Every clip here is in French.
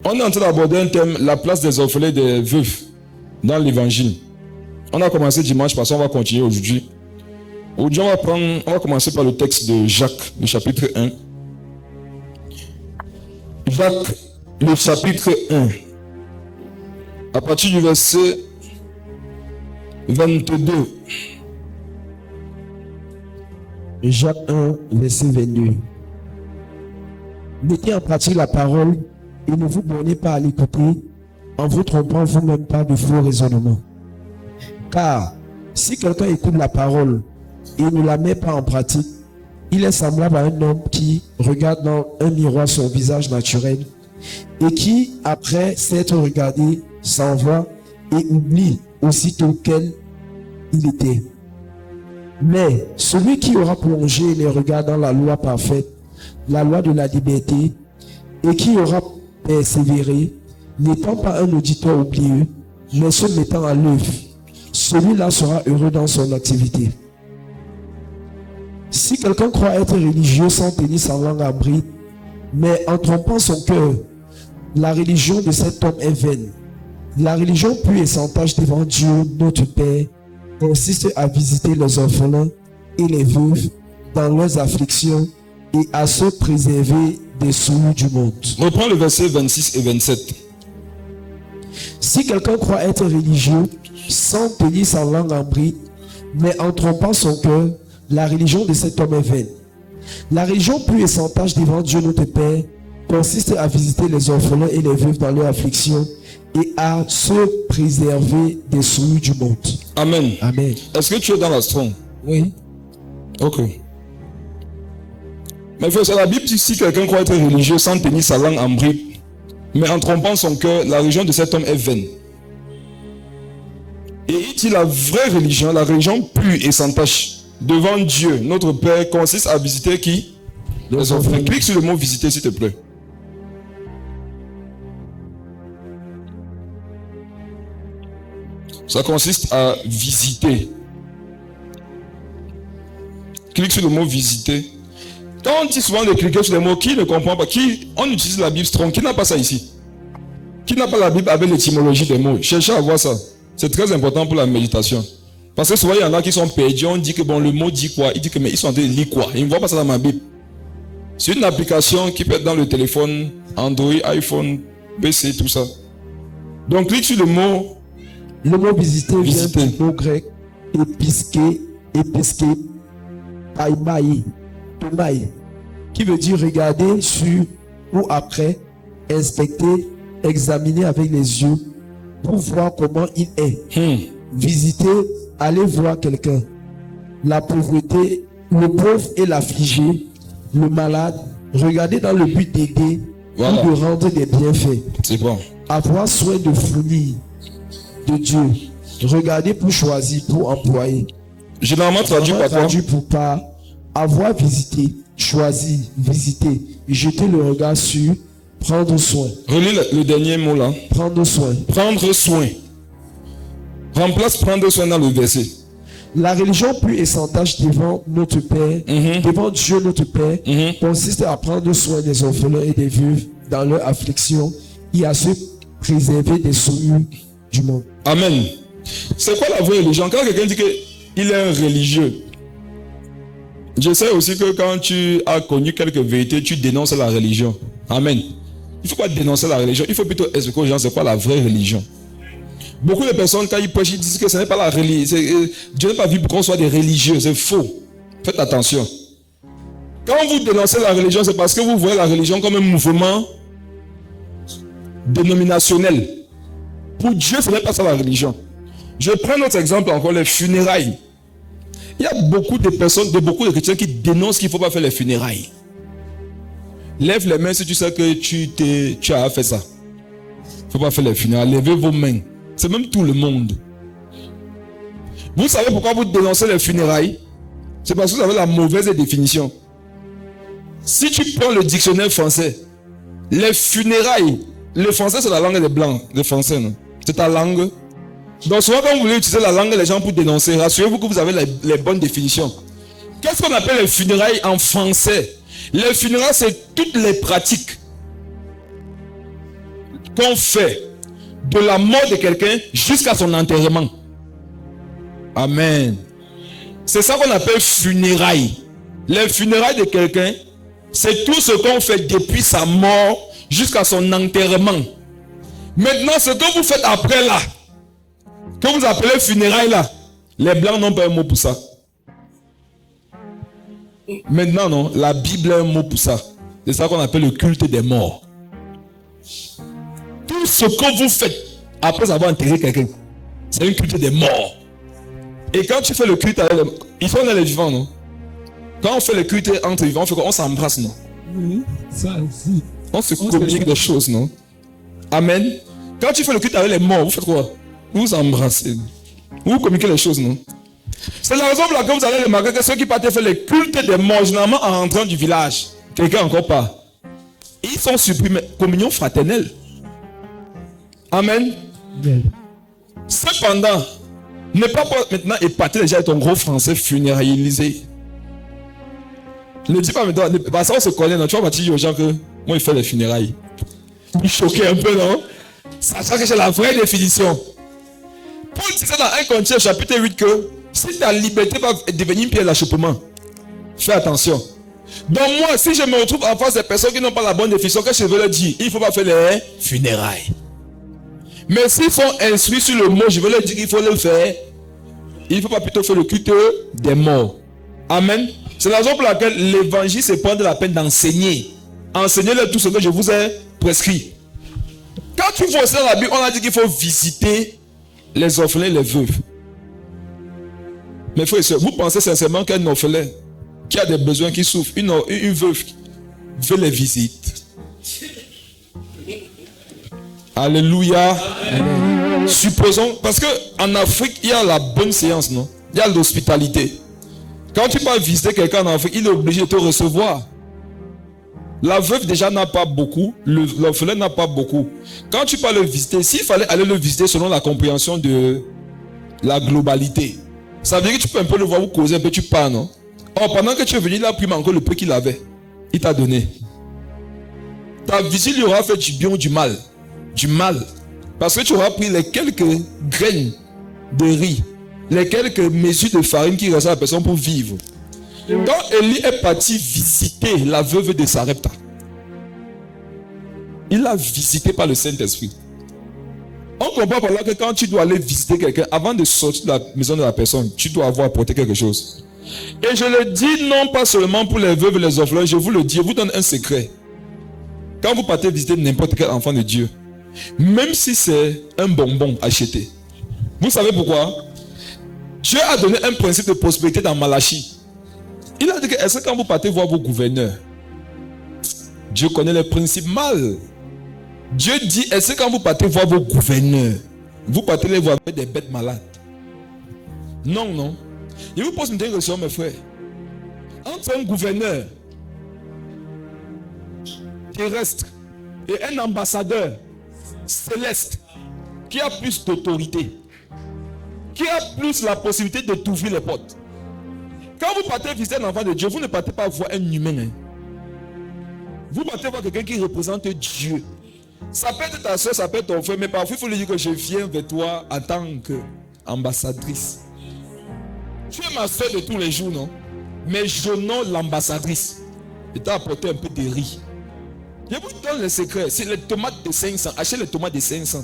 On est en train d'aborder un thème, la place des orphelins et des veuves dans l'évangile. On a commencé dimanche passé, on va continuer aujourd'hui. Aujourd'hui, on va commencer par le texte de Jacques, le chapitre 1. Jacques, le chapitre 1. À partir du verset 22. Jacques 1, verset 22. Mettez en pratique la parole et ne vous bornez pas à l'écouter en vous trompant vous-même pas de faux raisonnements. Car si quelqu'un écoute la parole et ne la met pas en pratique, il est semblable à un homme qui regarde dans un miroir son visage naturel et qui, après s'être regardé, s'en va et oublie aussitôt quel il était. Mais celui qui aura plongé les regards dans la loi parfaite, la loi de la liberté, et qui aura persévéré, n'étant pas un auditeur oublieux, mais se mettant à l'œuvre, celui-là sera heureux dans son activité. Si quelqu'un croit être religieux sans tenir sa langue à bride, mais en trompant son cœur, la religion de cet homme est vaine. La religion pure et sans tache devant Dieu, notre Père, consiste à visiter les orphelins et les veuves dans leurs afflictions et à se préserver des souillures du monde. Reprends le verset 26 et 27. Si quelqu'un croit être religieux sans tenir sa langue en bride, mais en trompant son cœur, la religion de cet homme est vaine. La religion pure et sans tache devant Dieu notre Père consiste à visiter les orphelins et les veuves dans leur affliction et à se préserver des souillures du monde. Amen. Amen. Est-ce que tu es dans la strong? Oui. Ok. Mais frère, la Bible dit si quelqu'un croit être religieux sans tenir sa langue en bride, mais en trompant son cœur, la religion de cet homme est vaine. Et il dit la vraie religion, la religion pure et sans tache, devant Dieu, notre Père, consiste à visiter qui? Les orphelins. Clique sur le mot visiter, s'il te plaît. Ça consiste à visiter. Clique sur le mot visiter. Quand on dit souvent de cliquer sur les mots, qui ne comprend pas? On utilise la Bible strong. Qui n'a pas ça ici? Qui n'a pas la Bible avec l'étymologie des mots? Cherchez à voir ça. C'est très important pour la méditation. Parce que souvent, il y en a qui sont perdus. On dit que bon, le mot dit quoi? Il dit que mais ils sont en train de lire quoi? Ils ne voient pas ça dans ma Bible. C'est une application qui peut être dans le téléphone, Android, iPhone, PC, tout ça. Donc, clique sur le mot. Le mot visiter vient Visiter. du mot grec épisqué, païmaï, tomaï, qui veut dire regarder sur ou après, inspecter, examiner avec les yeux pour voir comment il est. Visiter, aller voir quelqu'un. La pauvreté, le pauvre et l'affligé, le malade, regarder dans le but d'aider Voilà. ou de rendre des bienfaits. C'est bon. Avoir soin de fournir de Dieu. Regarder pour choisir, pour employer. Généralement traduit par quoi? Traduit pour pas. Avoir visité, choisi, visiter, jeter le regard sur, prendre soin. Relis le dernier mot là. Prendre soin. Prendre soin. Remplace prendre soin dans le verset. La religion pure et sans tache devant notre Père, devant Dieu notre Père, consiste à prendre soin des orphelins et des veuves dans leur affliction et à se préserver des souillures du monde. Amen. C'est quoi la vraie religion? Quand quelqu'un dit qu'il est un religieux, je sais aussi que quand tu as connu quelques vérités, tu dénonces la religion. Amen. Il ne faut pas dénoncer la religion. Il faut plutôt expliquer aux gens c'est quoi la vraie religion. Beaucoup de personnes, quand ils prêchent, ils disent que ce n'est pas la religion. Dieu n'a pas vu qu'on soit des religieux. C'est faux. Faites attention. Quand vous dénoncez la religion, c'est parce que vous voyez la religion comme un mouvement dénominationnel. Pour Dieu, ce n'est pas ça la religion. Je prends notre exemple encore, les funérailles. Il y a beaucoup de personnes, beaucoup de chrétiens qui dénoncent qu'il ne faut pas faire les funérailles. Lève les mains si tu sais que tu as fait ça. Il ne faut pas faire les funérailles. Levez vos mains. C'est même tout le monde. Vous savez pourquoi vous dénoncez les funérailles? C'est parce que vous avez la mauvaise définition. Si tu prends le dictionnaire français, les funérailles, le français c'est la langue des blancs, les français, non? C'est ta langue. Donc souvent quand vous voulez utiliser la langue des gens pour dénoncer, rassurez-vous que vous avez les bonnes définitions. Qu'est-ce qu'on appelle les funérailles en français? Les funérailles, c'est toutes les pratiques. qu'on fait de la mort de quelqu'un jusqu'à son enterrement. Amen. C'est ça qu'on appelle funérailles. Les funérailles de quelqu'un, c'est tout ce qu'on fait depuis sa mort jusqu'à son enterrement. Maintenant, ce que vous faites après là, que vous appelez funérailles là, les blancs n'ont pas un mot pour ça. Maintenant, non, la Bible a un mot pour ça. C'est ça qu'on appelle le culte des morts. Tout ce que vous faites après avoir enterré quelqu'un, c'est un culte des morts. Et quand tu fais le culte avec les... Il faut qu'on ait les vivants, non? Quand on fait le culte entre les vivants, on s'embrasse, non? Oui, ça aussi. On se communique des choses, non? Amen. Quand tu fais le culte avec les morts, vous faites quoi? Vous vous embrassez. Vous communiquez les choses, non? C'est la raison pour laquelle vous allez remarquer que ceux qui partent faire le culte des morts, généralement en rentrant du village, quelqu'un encore pas, ils sont supprimés. Communion fraternelle. Amen. Amen. Cependant, ne pas maintenant épater les gens avec ton gros français funéraillisé. Ne dis pas maintenant, parce qu'on se connaît, non? Tu vas pas dire aux gens que moi il fait les funérailles. Il choquait un peu, non? Sachant que c'est la vraie définition. Paul disait dans 1 Corinthiens chapitre 8 que si ta liberté va devenir une pierre d'achoppement, fais attention. Donc moi, si je me retrouve en face des personnes qui n'ont pas la bonne définition, que je veux leur dire, il ne faut pas faire les funérailles. Mais s'ils sont instruits sur le mot, je veux leur dire qu'il faut le faire. Il ne faut pas plutôt faire le culte des morts. Amen. C'est la raison pour laquelle l'évangile, c'est prendre la peine d'enseigner. Enseignez-leur tout ce que je vous ai prescrit. Quand tu vois ça dans la Bible, on a dit qu'il faut visiter les orphelins et les veuves. Mes frères et sœurs, vous pensez sincèrement qu'un orphelin qui a des besoins, qui souffre, une veuve veut les visiter? Alléluia. Amen. Supposons, parce qu'en Afrique, il y a la bonne séance, non? Il y a l'hospitalité. Quand tu vas visiter quelqu'un en Afrique, il est obligé de te recevoir. La veuve déjà n'a pas beaucoup, l'orphelin n'a pas beaucoup. Quand tu vas le visiter, s'il fallait aller le visiter selon la compréhension de la globalité, ça veut dire que tu peux un peu le voir, vous causer un peu, tu pars, non? Or, pendant que tu es venu, il a pris encore le peu qu'il avait. Il t'a donné. Ta visite lui aura fait du bien ou du mal. Du mal. Parce que tu auras pris les quelques graines de riz, les quelques mesures de farine qui restent à la personne pour vivre. Quand Élie est parti visiter la veuve de Sarepta, il l'a visité par le Saint-Esprit. On comprend par là que quand tu dois aller visiter quelqu'un, avant de sortir de la maison de la personne, tu dois avoir apporté quelque chose. Et je le dis non pas seulement pour les veuves et les orphelins, je vous le dis, je vous donne un secret. Quand vous partez visiter n'importe quel enfant de Dieu, même si c'est un bonbon acheté, vous savez pourquoi? Dieu a donné un principe de prospérité dans Malachie. Il a dit que est-ce que quand vous partez voir vos gouverneurs, Dieu connaît les principes mal. Dieu dit, est-ce que quand vous partez voir vos gouverneurs, vous partez les voir avec des bêtes malades? Non, non. Je vous pose une question, mes frères. Entre un gouverneur terrestre et un ambassadeur céleste, qui a plus d'autorité, qui a plus la possibilité de t'ouvrir les portes. Quand vous partez visiter un enfant de Dieu, vous ne partez pas voir un humain. Hein. Vous partez voir quelqu'un qui représente Dieu. Ça peut être ta soeur, ça peut être ton frère, mais parfois il faut lui dire que je viens vers toi en tant qu'ambassadrice. Tu es ma soeur de tous les jours, non? Mais je nomme l'ambassadrice. Et t'as apporté un peu de riz. Je vous donne le secret. C'est les tomates de 500. Achetez les tomates de 500.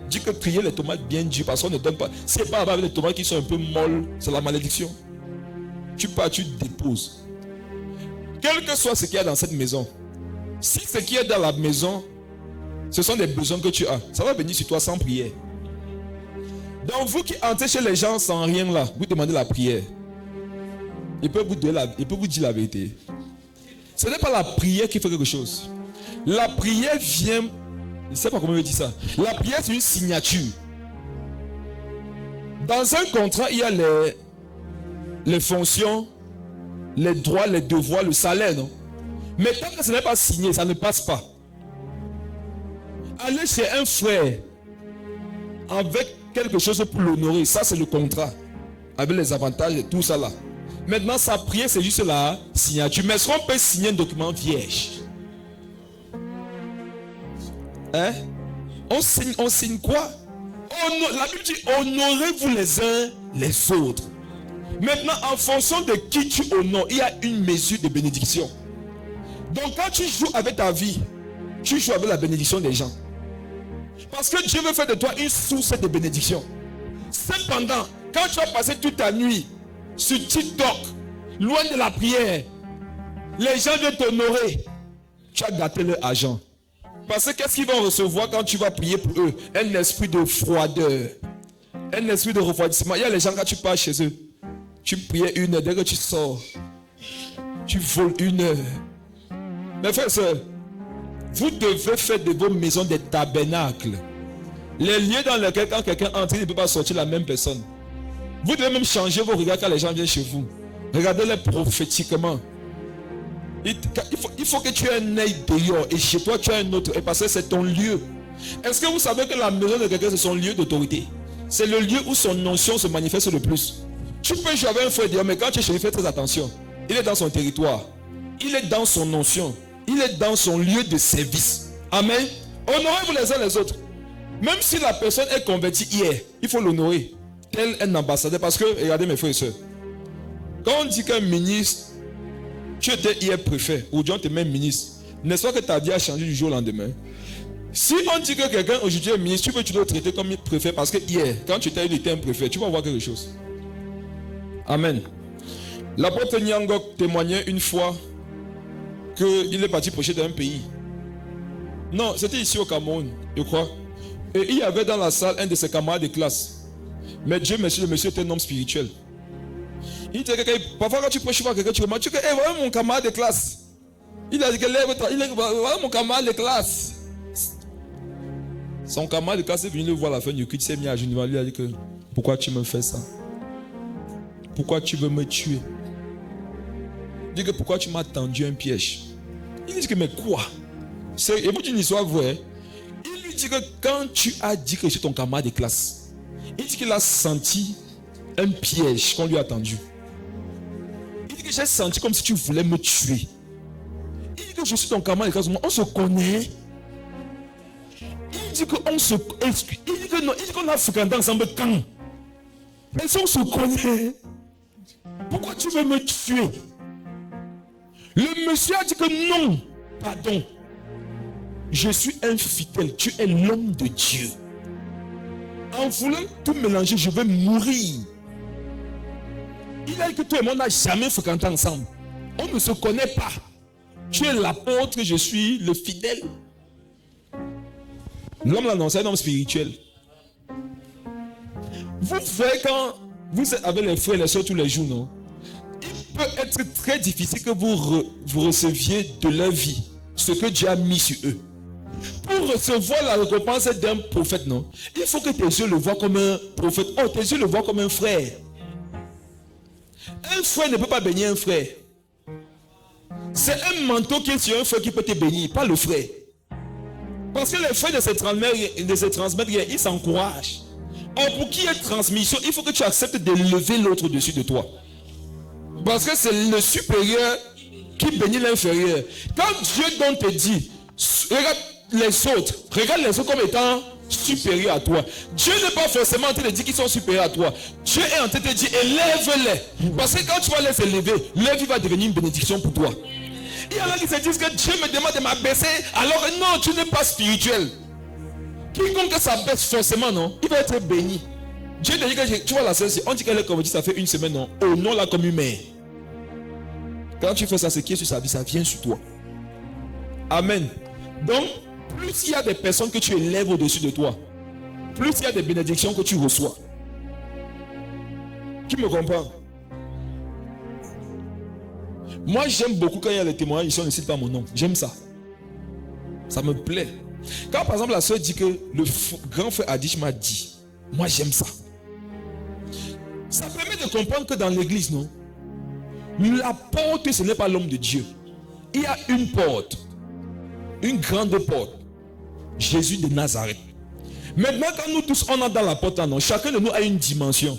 Dis que trier les tomates bien dures parce qu'on ne donne pas. Si c'est pas avec les tomates qui sont un peu molles, c'est la malédiction. Tu pars, tu déposes. Quel que soit ce qu'il y a dans cette maison, si ce qui est dans la maison, ce sont des besoins que tu as, ça va venir sur toi sans prière. Donc vous qui entrez chez les gens sans rien là, vous demandez la prière. Il peut vous dire la vérité. Ce n'est pas la prière qui fait quelque chose. La prière vient, je ne sais pas comment je dis ça. La prière c'est une signature. Dans un contrat, il y a les fonctions, les droits, les devoirs, le salaire, non? Mais tant que ce n'est pas signé, ça ne passe pas. Aller chez un frère avec quelque chose pour l'honorer, ça c'est le contrat. Avec les avantages et tout ça là. Maintenant, sa prière c'est juste la signature. Mais est-ce qu'on peut signer un document vierge? Hein? On signe quoi? La Bible dit honorez-vous les uns les autres. Maintenant, en fonction de qui tu honores, il y a une mesure de bénédiction. Donc quand tu joues avec ta vie, tu joues avec la bénédiction des gens. Parce que Dieu veut faire de toi une source de bénédiction. Cependant, quand tu vas passer toute ta nuit sur TikTok, loin de la prière, les gens veulent t'honorer. Tu as gâté leur argent. Parce que qu'est-ce qu'ils vont recevoir quand tu vas prier pour eux? Un esprit de froideur. Un esprit de refroidissement. Il y a les gens quand tu pars chez eux. Tu priais 1 heure, dès que tu sors, tu voles 1 heure. Mes frères et sœurs, vous devez faire de vos maisons des tabernacles. Les lieux dans lesquels quand quelqu'un entre, il ne peut pas sortir la même personne. Vous devez même changer vos regards quand les gens viennent chez vous. Regardez-les prophétiquement. Il faut que tu aies un œil dehors et chez toi tu as un autre. Et parce que c'est ton lieu. Est-ce que vous savez que la maison de quelqu'un c'est son lieu d'autorité? C'est le lieu où son onction se manifeste le plus. Tu peux jouer avec un frère dehors, mais quand tu es chez lui, fais très attention. Il est dans son territoire. Il est dans son onction. Il est dans son lieu de service. Amen. Honorez-vous les uns les autres. Même si la personne est convertie hier, il faut l'honorer. Tel un ambassadeur. Parce que, regardez mes frères et sœurs. Quand on dit qu'un ministre, tu étais hier préfet, aujourd'hui on te met ministre, n'est-ce pas que ta vie a changé du jour au lendemain? Si on dit que quelqu'un aujourd'hui est ministre, tu peux toujours le traiter comme préfet parce que hier, quand tu étais un préfet, tu vas voir quelque chose. Amen. L'apôtre Nyangok témoignait une fois qu'il est parti prêcher dans un pays. Non, c'était ici au Cameroun, je crois. Et il y avait dans la salle un de ses camarades de classe. Mais Dieu merci, le monsieur était un homme spirituel. Il dit que parfois quand tu prêches à quelqu'un, tu remarques que voilà mon camarade de classe. Il a dit que voilà mon camarade de classe. Son camarade de classe est venu le voir à la fin du culte, il s'est mis à genoux. Il a dit que pourquoi tu me fais ça? Pourquoi tu veux me tuer? Il dit que pourquoi tu m'as tendu un piège? Il dit que mais quoi? Et vous dites une histoire vraie. Il lui dit que quand tu as dit que je suis ton camarade de classe, il dit qu'il a senti un piège qu'on lui a tendu. Il dit que j'ai senti comme si tu voulais me tuer. Il dit que je suis ton camarade de classe, on se connaît. Il dit qu'on se... Il dit que non, il dit qu'on a fréquenté ensemble quand? Mais si on se connaît, pourquoi tu veux me tuer? Le monsieur a dit que non, pardon. Je suis infidèle, tu es l'homme de Dieu. En voulant tout mélanger, je vais mourir. Il a dit que toi et moi, on n'a jamais fréquenté ensemble. On ne se connaît pas. Tu es l'apôtre, je suis le fidèle. L'homme l'annonce, un homme spirituel. Vous voyez quand vous êtes avec les frères et les soeurs tous les jours, non? Il peut être très difficile que vous receviez de leur vie ce que Dieu a mis sur eux. Pour recevoir la récompense d'un prophète, non? Il faut que tes yeux le voient comme un prophète. Oh, tes yeux le voient comme un frère. Un frère ne peut pas bénir un frère. C'est un manteau qui est sur un frère qui peut te bénir, pas le frère. Parce que les frères ne se transmettent rien, ils s'encouragent. Or, pour qu'il y ait transmission, il faut que tu acceptes de lever l'autre au-dessus de toi. Parce que c'est le supérieur qui bénit l'inférieur. Quand Dieu donc te dit, regarde les autres comme étant supérieurs à toi. Dieu n'est pas forcément en train de dire qu'ils sont supérieurs à toi. Dieu est en train de te dire, élève-les. Parce que quand tu vas les élever, leur vie va devenir une bénédiction pour toi. Il y en a qui se disent que Dieu me demande de m'abaisser, alors que non, tu n'es pas spirituel. Quiconque s'abaisse forcément, non, il va être béni. Dieu te dit que tu vois la sœur, on dit qu'elle est convertie, ça fait 1 semaine, non, honore-la comme une mère. Quand tu fais ça, ce qui est sur sa vie, ça vient sur toi. Amen. Donc, plus il y a des personnes que tu élèves au-dessus de toi, plus il y a des bénédictions que tu reçois. Qui me comprend? Moi, j'aime beaucoup quand il y a les témoignages, ici on ne cite pas mon nom. J'aime ça. Ça me plaît. Quand par exemple la soeur dit que le grand frère Adish m'a dit, moi j'aime ça. Ça permet de comprendre que dans l'église, non, la porte, ce n'est pas l'homme de Dieu. Il y a une porte, une grande porte, Jésus de Nazareth. Maintenant, quand nous tous on entre dans la porte, non, chacun de nous a une dimension.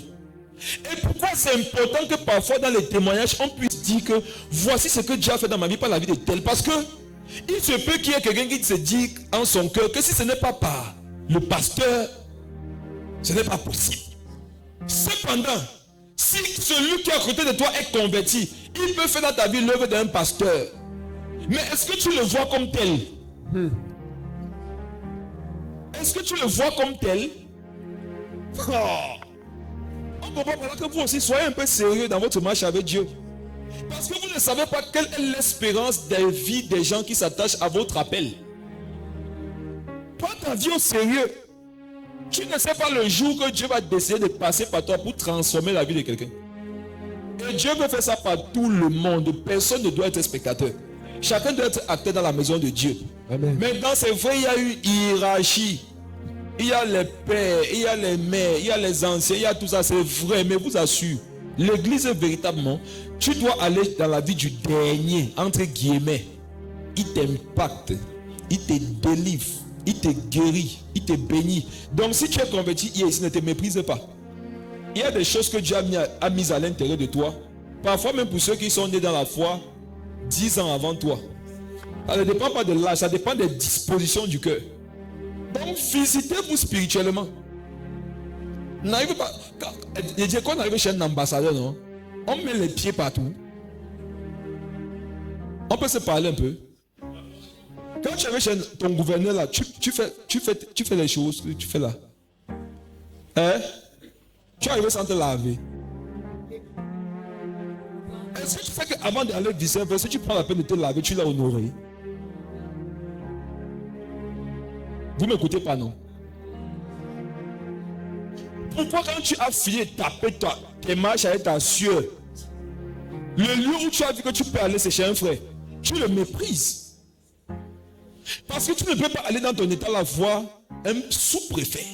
Et pourquoi c'est important que parfois dans les témoignages on puisse dire que voici ce que Dieu a fait dans ma vie par la vie de tel, parce que il se peut qu'il y ait quelqu'un qui se dit en son cœur que si ce n'est pas par le pasteur, ce n'est pas possible. Cependant, si celui qui est à côté de toi est converti, il peut faire dans ta vie l'œuvre d'un pasteur. Mais est-ce que tu le vois comme tel? Est-ce que tu le vois comme tel? On comprend par là que vous aussi soyez un peu sérieux dans votre marche avec Dieu. Parce que vous ne savez pas quelle est l'espérance des vies des gens qui s'attachent à votre appel. Prends ta vie au sérieux. Tu ne sais pas le jour que Dieu va décider de passer par toi pour transformer la vie de quelqu'un. Et Dieu veut faire ça par tout le monde. Personne ne doit être spectateur. Chacun doit être acteur dans la maison de Dieu. Amen. Maintenant, c'est vrai, il y a eu hiérarchie. Il y a les pères, il y a les mères, il y a les anciens, il y a tout ça, c'est vrai. Mais vous assure, l'église véritablement, tu dois aller dans la vie du dernier, entre guillemets. Il t'impacte, il te délivre, il te guérit, il te bénit. Donc si tu es converti hier ici, ne te méprise pas. Il y a des choses que Dieu a mises à l'intérieur de toi. Parfois même pour ceux qui sont nés dans la foi 10 ans avant toi. Ça ne dépend pas de l'âge, ça dépend des dispositions du cœur. Donc visitez-vous spirituellement. N'arrivez pas. Quand on arrive chez un ambassadeur, non? On met les pieds partout. On peut se parler un peu. Quand tu arrives chez ton gouverneur là, tu fais les choses que tu fais là. Hein? Tu arrives sans te laver. Est-ce que tu fais qu'avant d'aller visiter, si tu prends la peine de te laver, tu l'as honoré? Vous ne m'écoutez pas, non? Pourquoi quand tu as fini de taper tes marches avec ta sueur, le lieu où tu as vu que tu peux aller, c'est chez un frère, tu le méprises? Parce que tu ne peux pas aller dans ton état la voir un sous-préfet.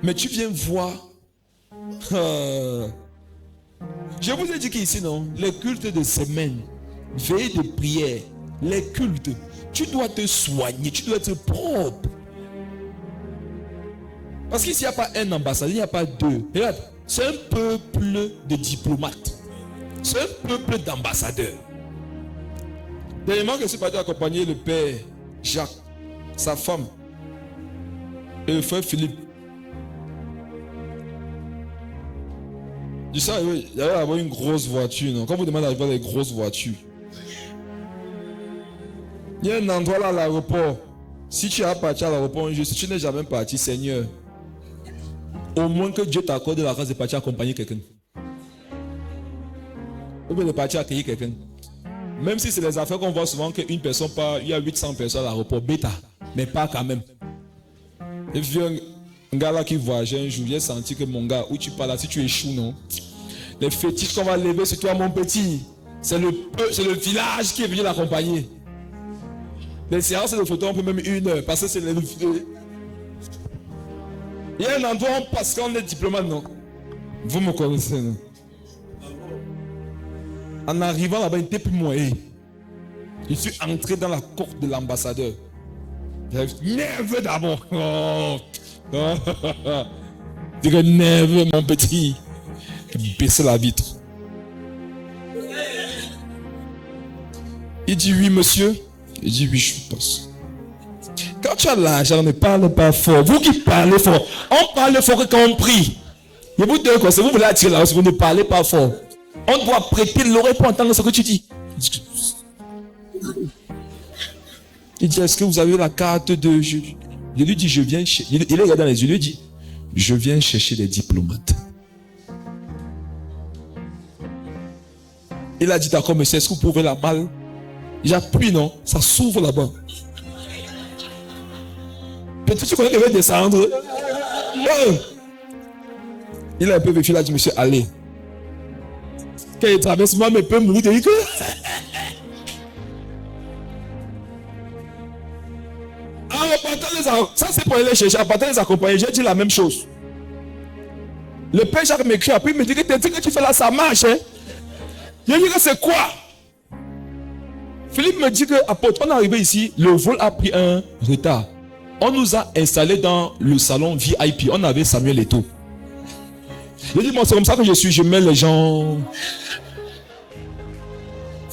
Mais tu viens voir. Je vous ai dit qu'ici, non, les cultes de semaine, veille de prière, les cultes, tu dois te soigner, tu dois être propre. Parce qu'ici, il n'y a pas un ambassadeur, il n'y a pas deux. Regarde, c'est un peuple de diplomates. C'est un peuple d'ambassadeurs. Dernièrement, je suis parti accompagner le père Jacques, sa femme, et le frère Philippe. Je sais, il y avait avoir une grosse voiture, non? Quand vous demandez d'arriver dans les grosses voitures, il y a un endroit là à l'aéroport. Si tu as parti à l'aéroport un jour, si tu n'es jamais parti, Seigneur, au moins que Dieu t'accorde la grâce de partir accompagner quelqu'un. Ou bien de partir accueillir quelqu'un. Même si c'est les affaires qu'on voit souvent qu'une personne part, il y a 800 personnes à l'aéroport, bêta, mais pas quand même. Et puis un gars là qui voyageait un jour, j'ai senti que mon gars, où tu parles là, si tu échoues, non? Les fétiches qu'on va lever sur toi, mon petit, c'est le village qui est venu l'accompagner. Les séances de photos, on peut même 1 heure, parce que c'est les... Il y a un endroit où on passe quand on est diplomate, non? Vous me connaissez, non? En arrivant là-bas, il n'était plus moi. Je suis entré dans la cour de l'ambassadeur. Nerveux d'abord. Je dirais nerveux, mon petit. Baisser la vitre. Il dit oui, monsieur. Il dit oui, je passe. Quand tu as l'argent, ne parle pas fort. Vous qui parlez fort, on parle fort quand on prie. Je vous dis quoi, si vous voulez attirer la hausse, vous ne parlez pas fort. On doit prêter l'oreille pour entendre ce que tu dis. Il dit, est-ce que vous avez la carte de... Je lui dis, je viens chercher... Il est dans les yeux, il lui dit, je viens chercher des diplomates. Il a dit, d'accord, monsieur, est-ce que vous pouvez la malle? J'appuie, non? Ça s'ouvre là-bas. Peut-être tu connais qu'il va descendre. Il a un peu vécu, il a dit, monsieur, allez. Quand il traverse, moi, mais peut mourir de rire. Ça c'est pour aller chercher. En partant les accompagner, j'ai dit la même chose. Le père Jacques m'écrit après, il me dit que tu fais là, ça marche. Hein? Je dis que c'est quoi? Philippe me dit que apôtre, on est arrivé ici, le vol a pris un retard. On nous a installés dans le salon VIP. On avait Samuel Eto'o. Je dis, moi, c'est comme ça que je suis. Je mets les gens.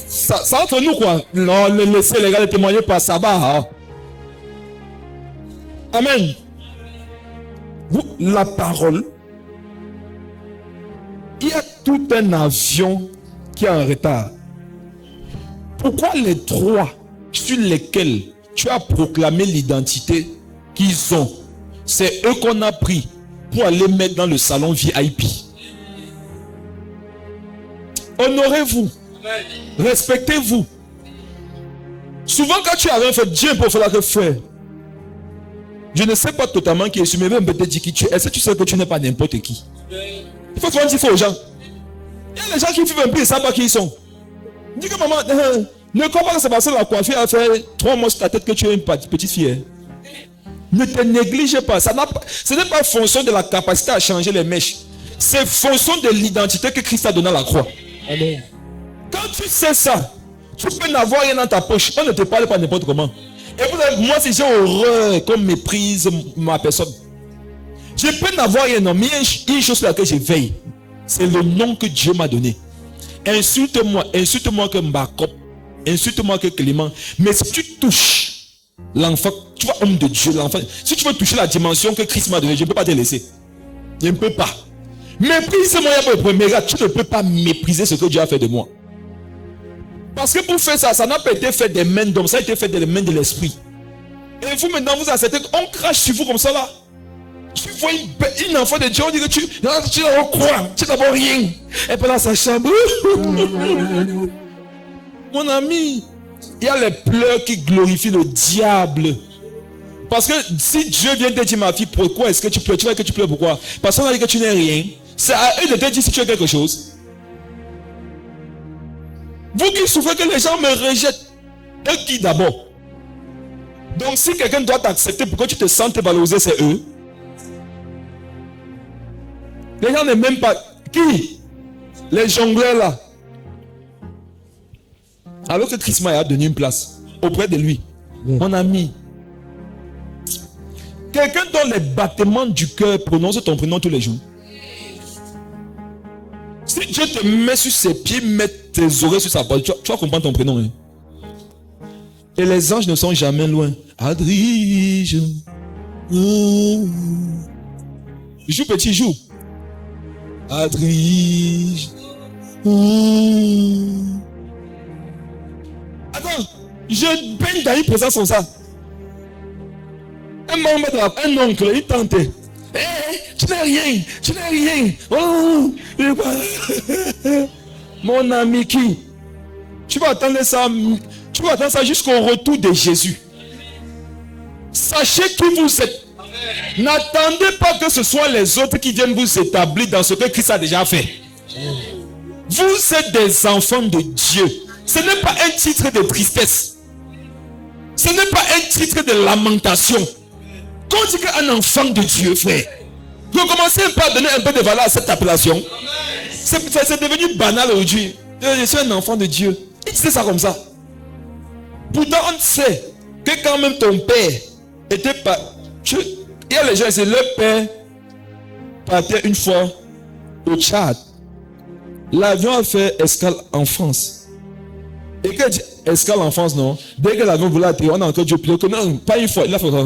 Ça entre nous, quoi. Non, laissez les gars témoigner par ça va. Hein? Amen. La parole, il y a tout un avion qui est en retard. Pourquoi les trois sur lesquels tu as proclamé l'identité qu'ils ont, c'est eux qu'on a pris pour aller mettre dans le salon VIP? Honorez-vous. Respectez-vous. Souvent quand tu as rien fait, Dieu peut faire que faire. Je ne sais pas totalement qui est sûr, mais même peut-être dire qui tu es. Est-ce que tu sais que tu n'es pas n'importe qui? Il faut souvent dire aux gens. Il y a des gens qui vivent un peu et ne savent pas qui ils sont. Dis que maman, ne crois pas que c'est parce que la coiffure a fait 3 mois sur ta tête que tu es une petite fille. Ne te néglige pas. Ce n'est pas fonction de la capacité à changer les mèches. C'est fonction de l'identité que Christ a donnée à la croix. Amen. Quand tu sais ça, tu peux n'avoir rien dans ta poche. On ne te parle pas n'importe comment. Et moi, si j'ai horreur qu'on méprise ma personne, je peux n'avoir rien, non, mais il y a une chose sur laquelle je veille. C'est le nom que Dieu m'a donné. Insulte-moi que Mbakop, insulte-moi que Clément. Mais si tu touches l'enfant, tu vois, homme de Dieu, l'enfant, si tu veux toucher la dimension que Christ m'a donnée, je ne peux pas te laisser. Je ne peux pas. Méprise-moi, il y a pas de premier gars. Tu ne peux pas mépriser ce que Dieu a fait de moi. Parce que pour faire ça, ça n'a pas été fait des mains d'homme, ça a été fait des mains de l'esprit. Et vous maintenant, vous acceptez, on crache sur vous comme ça là. Tu vois une enfant de Dieu, on dit que tu n'as quoi, tu n'as d'abord rien. Et puis dans sa chambre, mon ami, il y a les pleurs qui glorifient le diable. Parce que si Dieu vient te dire, ma fille, pourquoi est-ce que tu pleures? Tu vois que tu pleures pourquoi? Parce qu'on a dit que tu n'es rien. C'est à eux de te dire si tu es quelque chose. Vous qui souffrez que les gens me rejettent, eux qui d'abord? Donc si quelqu'un doit t'accepter pour que tu te sentes valorisé, c'est eux. Les gens n'aiment même pas. Qui? Les jongleurs là. Alors que Christ m'a donné une place auprès de lui. Oui. Mon ami. Quelqu'un dont les battements du cœur prononce ton prénom tous les jours. Si Dieu te met sur ses pieds, met tes oreilles sur sa parole, tu vas comprendre ton prénom. Hein? Et les anges ne sont jamais loin. Adrige. Joue petit, joue. Adrige. Attends, je baigne dans une présence comme ça. Un oncle, il tentait. Tu n'es rien, tu n'es rien. Oh, mon ami qui? Tu vas attendre ça jusqu'au retour de Jésus. Sachez qui vous êtes. N'attendez pas que ce soit les autres qui viennent vous établir dans ce que Christ a déjà fait. Vous êtes des enfants de Dieu. Ce n'est pas un titre de tristesse. Ce n'est pas un titre de lamentation. Quand on dit qu'un enfant de Dieu, frère, vous commencez à donner un peu de valeur à cette appellation. C'est devenu banal aujourd'hui. Je suis un enfant de Dieu. Il disait ça comme ça. Pourtant, on sait que quand même ton père était pas. Il y a les gens, c'est leur père partait une fois au Tchad. L'avion a fait escale en France. Et quand il dit escale en France, non. Dès que l'avion voulait atterrir, on a encore Dieu pleurer que non, pas une fois, il a fait ça.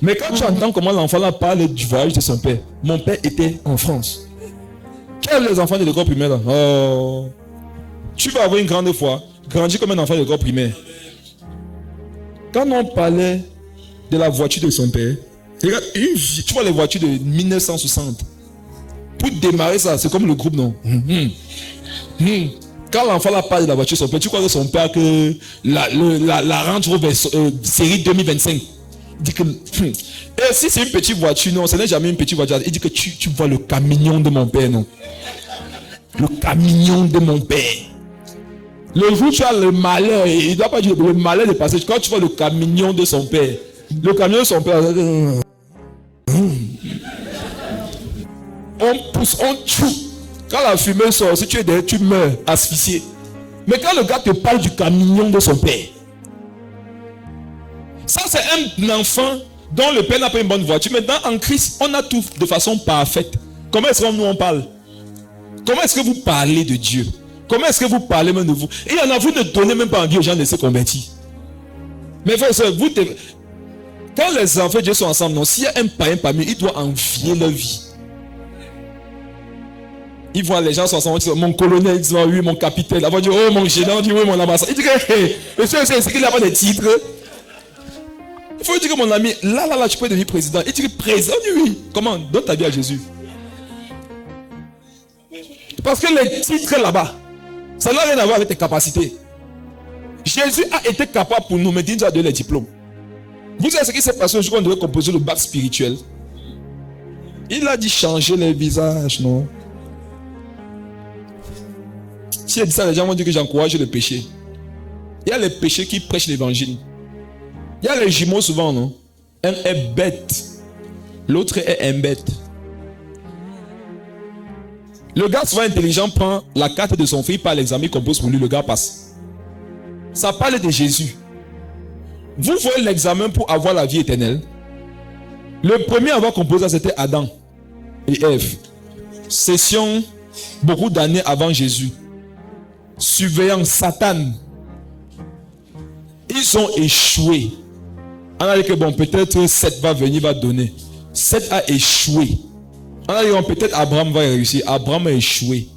Mais quand tu entends comment l'enfant là parle du voyage de son père, mon père était en France. Quels les enfants de l'école primaire là? Oh, tu vas avoir une grande foi, grandir comme un enfant de l'école primaire. Quand on parlait de la voiture de son père, regarde, tu vois les voitures de 1960. Pour démarrer ça, c'est comme le groupe, non? Quand l'enfant là parle de la voiture de son père, tu crois que son père que la Range Rover série 2025. Il dit que et si c'est une petite voiture, non, ce n'est jamais une petite voiture. Il dit que tu vois le camion de mon père, non? Le camion de mon père. Le jour où tu as le malheur, il ne doit pas dire le malheur de passer. Quand tu vois le camion de son père, le camion de son père, on pousse, on tue. Quand la fumée sort, si tu es derrière, tu meurs asphyxié. Mais quand le gars te parle du camion de son père, ça c'est un enfant dont le père n'a pas une bonne voiture. Maintenant en Christ, on a tout de façon parfaite. Comment est-ce que nous on parle? Comment est-ce que vous parlez de Dieu? Comment est-ce que vous parlez même de vous? Et il y en a, vous ne donnez même pas envie aux gens de se convertir. Mais frère, Quand les enfants de Dieu sont ensemble, non, s'il y a un païen parmi eux, il doit envier leur vie. Ils voient les gens sont ensemble, ils disent, mon colonel, ils disent, oui, mon capitaine. Avant, ils disent, oh, mon gênant, il dit, oui, mon ambassadeur. Il dit que, hey, monsieur, c'est qu'il n'a pas de titre. Il faut dire que mon ami, là, tu peux devenir président. Il dit que président, oui. Comment? Donne ta vie à Jésus. Parce que les titres là-bas, ça n'a rien à voir avec tes capacités. Jésus a été capable pour nous, mais il nous a donné les diplômes. Vous savez ce qui s'est passé un jour qu'on devait composer le bac spirituel? Il a dit changer les visages, non? Si elle dit ça, les gens vont dire que j'encourage le péché. Il y a les péchés qui prêchent l'évangile. Il y a les jumeaux souvent, non? Un est bête, l'autre est un bête. Le gars souvent intelligent prend la carte de son fils par l'examen, il compose pour lui, le gars passe. Ça parle de Jésus. Vous voyez l'examen pour avoir la vie éternelle. Le premier à avoir composé, c'était Adam et Ève. Session beaucoup d'années avant Jésus. Surveillant Satan. Ils ont échoué. On a dit que bon, peut-être Seth va venir, va donner. Seth a échoué. On a dit que peut-être Abraham va réussir. Abraham a échoué.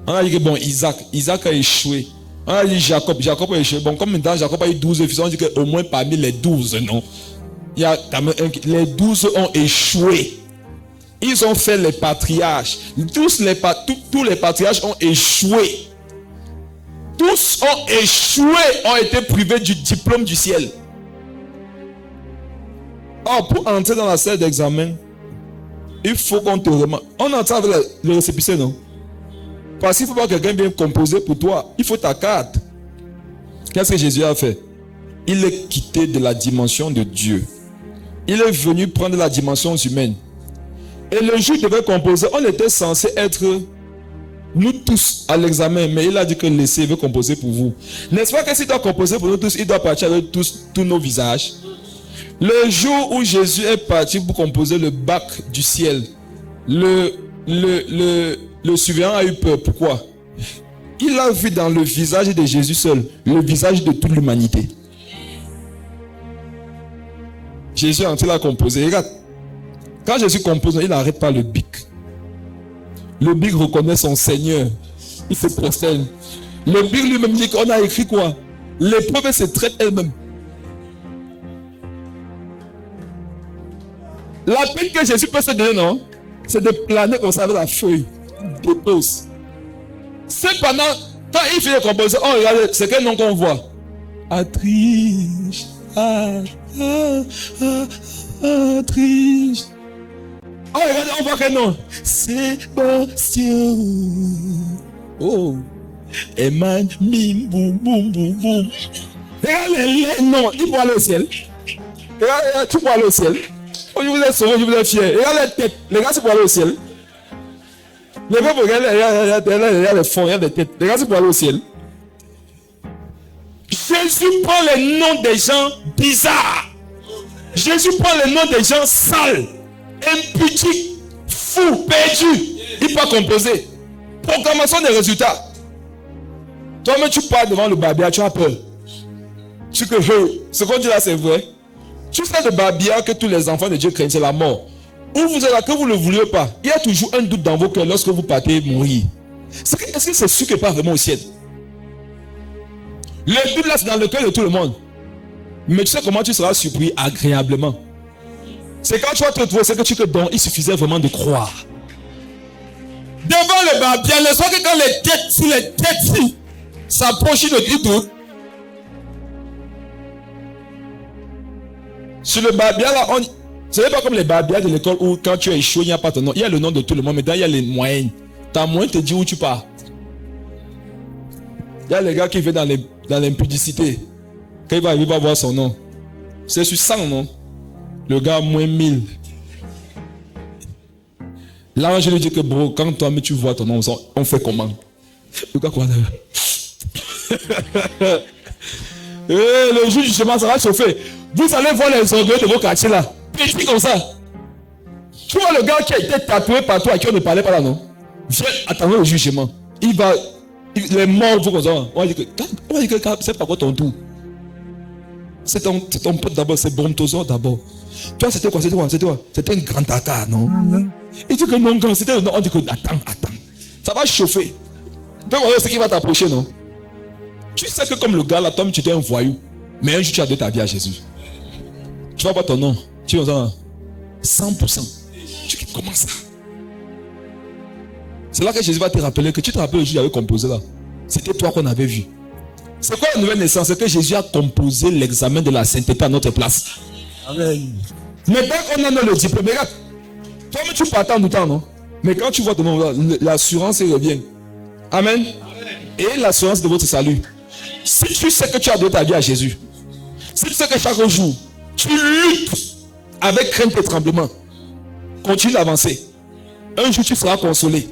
On a dit que bon, Isaac a échoué. On a dit Jacob a échoué. Bon, comme maintenant Jacob a eu 12 fils, on dit qu'au moins parmi les 12, non? Il y a quand même les 12 ont échoué. Ils ont fait les patriarches. Tous les patriarches ont échoué. Tous ont échoué, ont été privés du diplôme du ciel. Or, pour entrer dans la salle d'examen, il faut qu'on te remarque. On entre avec le récépissé, non? Parce qu'il faut pas que quelqu'un vienne composer pour toi. Il faut ta carte. Qu'est-ce que Jésus a fait? Il est quitté de la dimension de Dieu. Il est venu prendre la dimension humaine. Et le jour où il devait composer, on était censé être nous tous à l'examen, mais il a dit que laissez, il veut composer pour vous. N'est-ce pas que s'il doit composer pour nous tous, il doit partir avec tous nos visages? Le jour où Jésus est parti pour composer le bac du ciel, le surveillant a eu peur. Pourquoi? Il a vu dans le visage de Jésus seul, le visage de toute l'humanité. Jésus est en train de la composer. Regarde, quand Jésus compose, il n'arrête pas le bic. Le bic reconnaît son Seigneur. Il se prosterne. Le bic lui-même dit qu'on a écrit quoi? L'épreuve se traite elle-même. La peine que Jésus peut se donner, non? C'est de planer comme ça avec la feuille. Dépose. Cependant, quand il fait les compositions, on regarde, c'est quel nom qu'on voit? Atriche. Atriche. Oh, regardez, on voit quel nom? Sébastien. Oh. Eman, mim, boum, boum, boum, boum. Regarde les noms. Il peut aller au ciel. Regarde, tu peux aller au ciel. Oh, je vous ai sauvé, je vous ai fier. Regarde les têtes. Les gars, c'est pour aller au ciel. Les gars, regarde les fonds, regarde les têtes. Les gars, c'est pour aller au ciel. Jésus prend les noms des gens bizarres. Jésus prend les noms des gens sales, impudiques, fous, perdus. Il peut composer. Proclamation des résultats. Toi-même, tu parles devant le babia, tu as peur. Tu que ce qu'on dit là, c'est vrai. Tu sais le babia que tous les enfants de Dieu craignent, c'est la mort. Ou vous êtes là, que vous ne le vouliez pas. Il y a toujours un doute dans vos cœurs lorsque vous partez mourir. Est-ce que c'est sûr qu'il n'est pas vraiment au ciel? Le doute là, c'est dans le cœur de tout le monde. Mais tu sais comment tu seras surpris agréablement. C'est quand tu vas te retrouver, c'est que tu te donnes, il suffisait vraiment de croire. Devant le babia, le soir que quand les têtes s'approchent de tout. Sur le babia là, ce n'est pas comme les babias de l'école où quand tu es échoué, il n'y a pas ton nom. Il y a le nom de tout le monde, mais il y a les moyennes. Ta moyenne te dit où tu pars. Il y a les gars qui vivent dans l'impudicité. Quand il va voir son nom. C'est sur 100, non? Le gars, moins 1000. Là, je lui dis que bro, quand toi, mais tu vois ton nom, on fait comment? Le gars, quoi le jour du chemin, ça va chauffer. Vous allez voir les orgueils de vos quartiers là. Petit comme ça. Tu vois le gars qui a été tatoué partout à qui on ne parlait pas là, non? Viens attendre le jugement. Les morts, vous comme ça. On va dire que c'est pas quoi ton tour. C'est ton pote d'abord, c'est Brontosaure d'abord. Toi, c'était quoi? C'était un grand tata, non? Il dit que non, grand, c'était non. On dit que attends. Ça va chauffer. Donc, voilà ce qui va t'approcher, non? Tu sais que comme le gars là, Tom, tu étais un voyou. Mais un jour, tu as donné ta vie à Jésus. Tu vas voir ton nom. Tu vas dire 100%. Tu dis, comment ça? C'est là que Jésus va te rappeler que tu te rappelles le jour où il avait composé là. C'était toi qu'on avait vu. C'est quoi la nouvelle naissance? C'est que Jésus a composé l'examen de la sainteté à notre place. Amen. Maintenant qu'on a le diplôme, regarde. Toi-même tu partais en tout temps, non? Mais quand tu vois ton nom, l'assurance revient. Amen. Et l'assurance de votre salut. Si tu sais que tu as donné ta vie à Jésus, si tu sais que chaque jour, tu luttes avec crainte et tremblement, continue d'avancer. Un jour, tu seras consolé.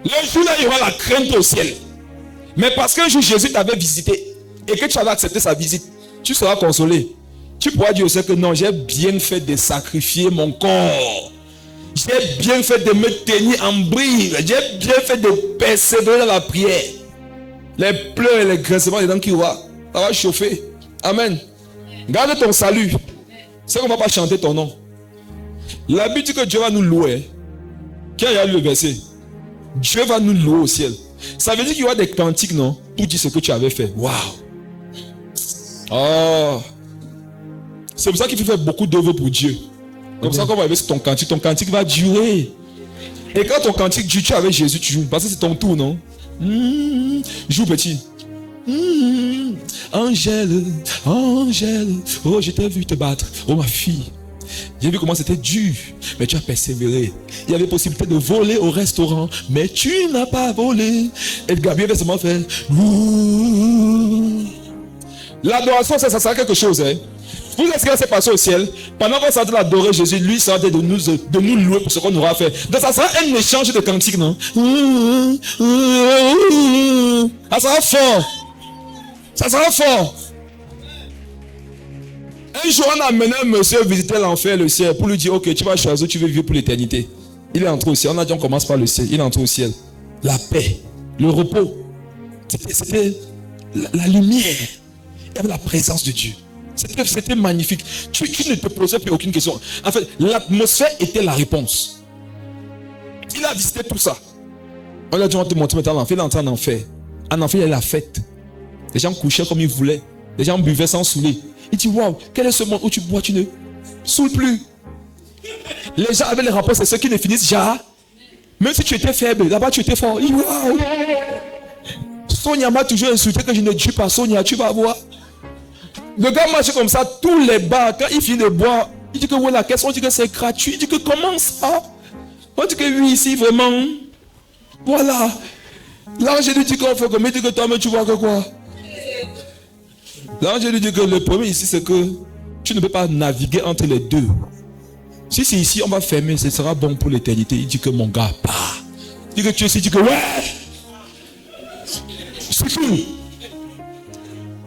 Le jour là, il y aura la crainte au ciel. Mais parce qu'un jour, Jésus t'avait visité et que tu avais accepté sa visite, tu seras consolé. Tu pourras dire aussi que non, j'ai bien fait de sacrifier mon corps. J'ai bien fait de me tenir en bride. J'ai bien fait de persévérer dans la prière. Les pleurs et les grincements des dents qui voient, ça va chauffer. Amen. Garde ton salut. C'est qu'on ne va pas chanter ton nom. La Bible dit que Dieu va nous louer. Qui a lu le verset? Dieu va nous louer au ciel. Ça veut dire qu'il y aura des cantiques, non? Pour dire ce que tu avais fait. Waouh! Oh! C'est pour ça qu'il faut faire beaucoup d'œuvres pour Dieu. C'est pour ça qu'on va arriver sur ton cantique. Ton cantique va durer. Et quand ton cantique dure, tu es avec Jésus, tu joues. Parce que c'est ton tour, non? Joue petit. Angèle, Angèle, oh je t'ai vu te battre, oh ma fille. J'ai vu comment c'était dur, mais tu as persévéré. Il y avait possibilité de voler au restaurant, mais tu n'as pas volé. Et Gabriel va seulement faire. L'adoration, ça sert à quelque chose. Hein? Vous savez ce qui s'est passé au ciel? Pendant qu'on s'est d'adorer Jésus, lui s'est de nous louer pour ce qu'on aura fait. Donc ça sera un échange de cantiques, non? Ça sera fort. Ça sera fort. Un jour, on a amené un monsieur visiter l'enfer, le ciel, pour lui dire, ok, tu vas choisir, tu veux vivre pour l'éternité. Il est entré au ciel. On a dit, on commence par le ciel. Il est entré au ciel. La paix, le repos. C'était la lumière. Il y avait la présence de Dieu. C'était magnifique. Tu ne te posais plus aucune question. En fait, l'atmosphère était la réponse. Il a visité tout ça. On a dit, on va te montrer maintenant l'enfer. Il est entré en enfer. En enfer, il y a la fête. Les gens couchaient comme ils voulaient. Les gens buvaient sans saouler. Il dit, waouh, quel est ce monde où tu bois, tu ne saoules plus. Les gens avaient les rapports, c'est ceux qui ne finissent jamais. Même si tu étais faible, là-bas tu étais fort. Il dit, waouh. Sonia m'a toujours insulté que je ne tue pas. Sonia, tu vas voir. Le gars marche comme ça, tous les bars, quand il finit de boire, il dit que voilà, qu'est-ce qu'on dit que c'est gratuit. Il dit que comment ça? On dit que oui, ici vraiment. Voilà. L'ange lui dit qu'on fait comme il dit que toi-même tu vois que quoi? L'ange lui dit que le problème ici c'est que tu ne peux pas naviguer entre les deux. Si c'est ici, on va fermer, ce sera bon pour l'éternité. Il dit que mon gars, bah. Il dit que tu es ici, il dit que ouais. C'est tout.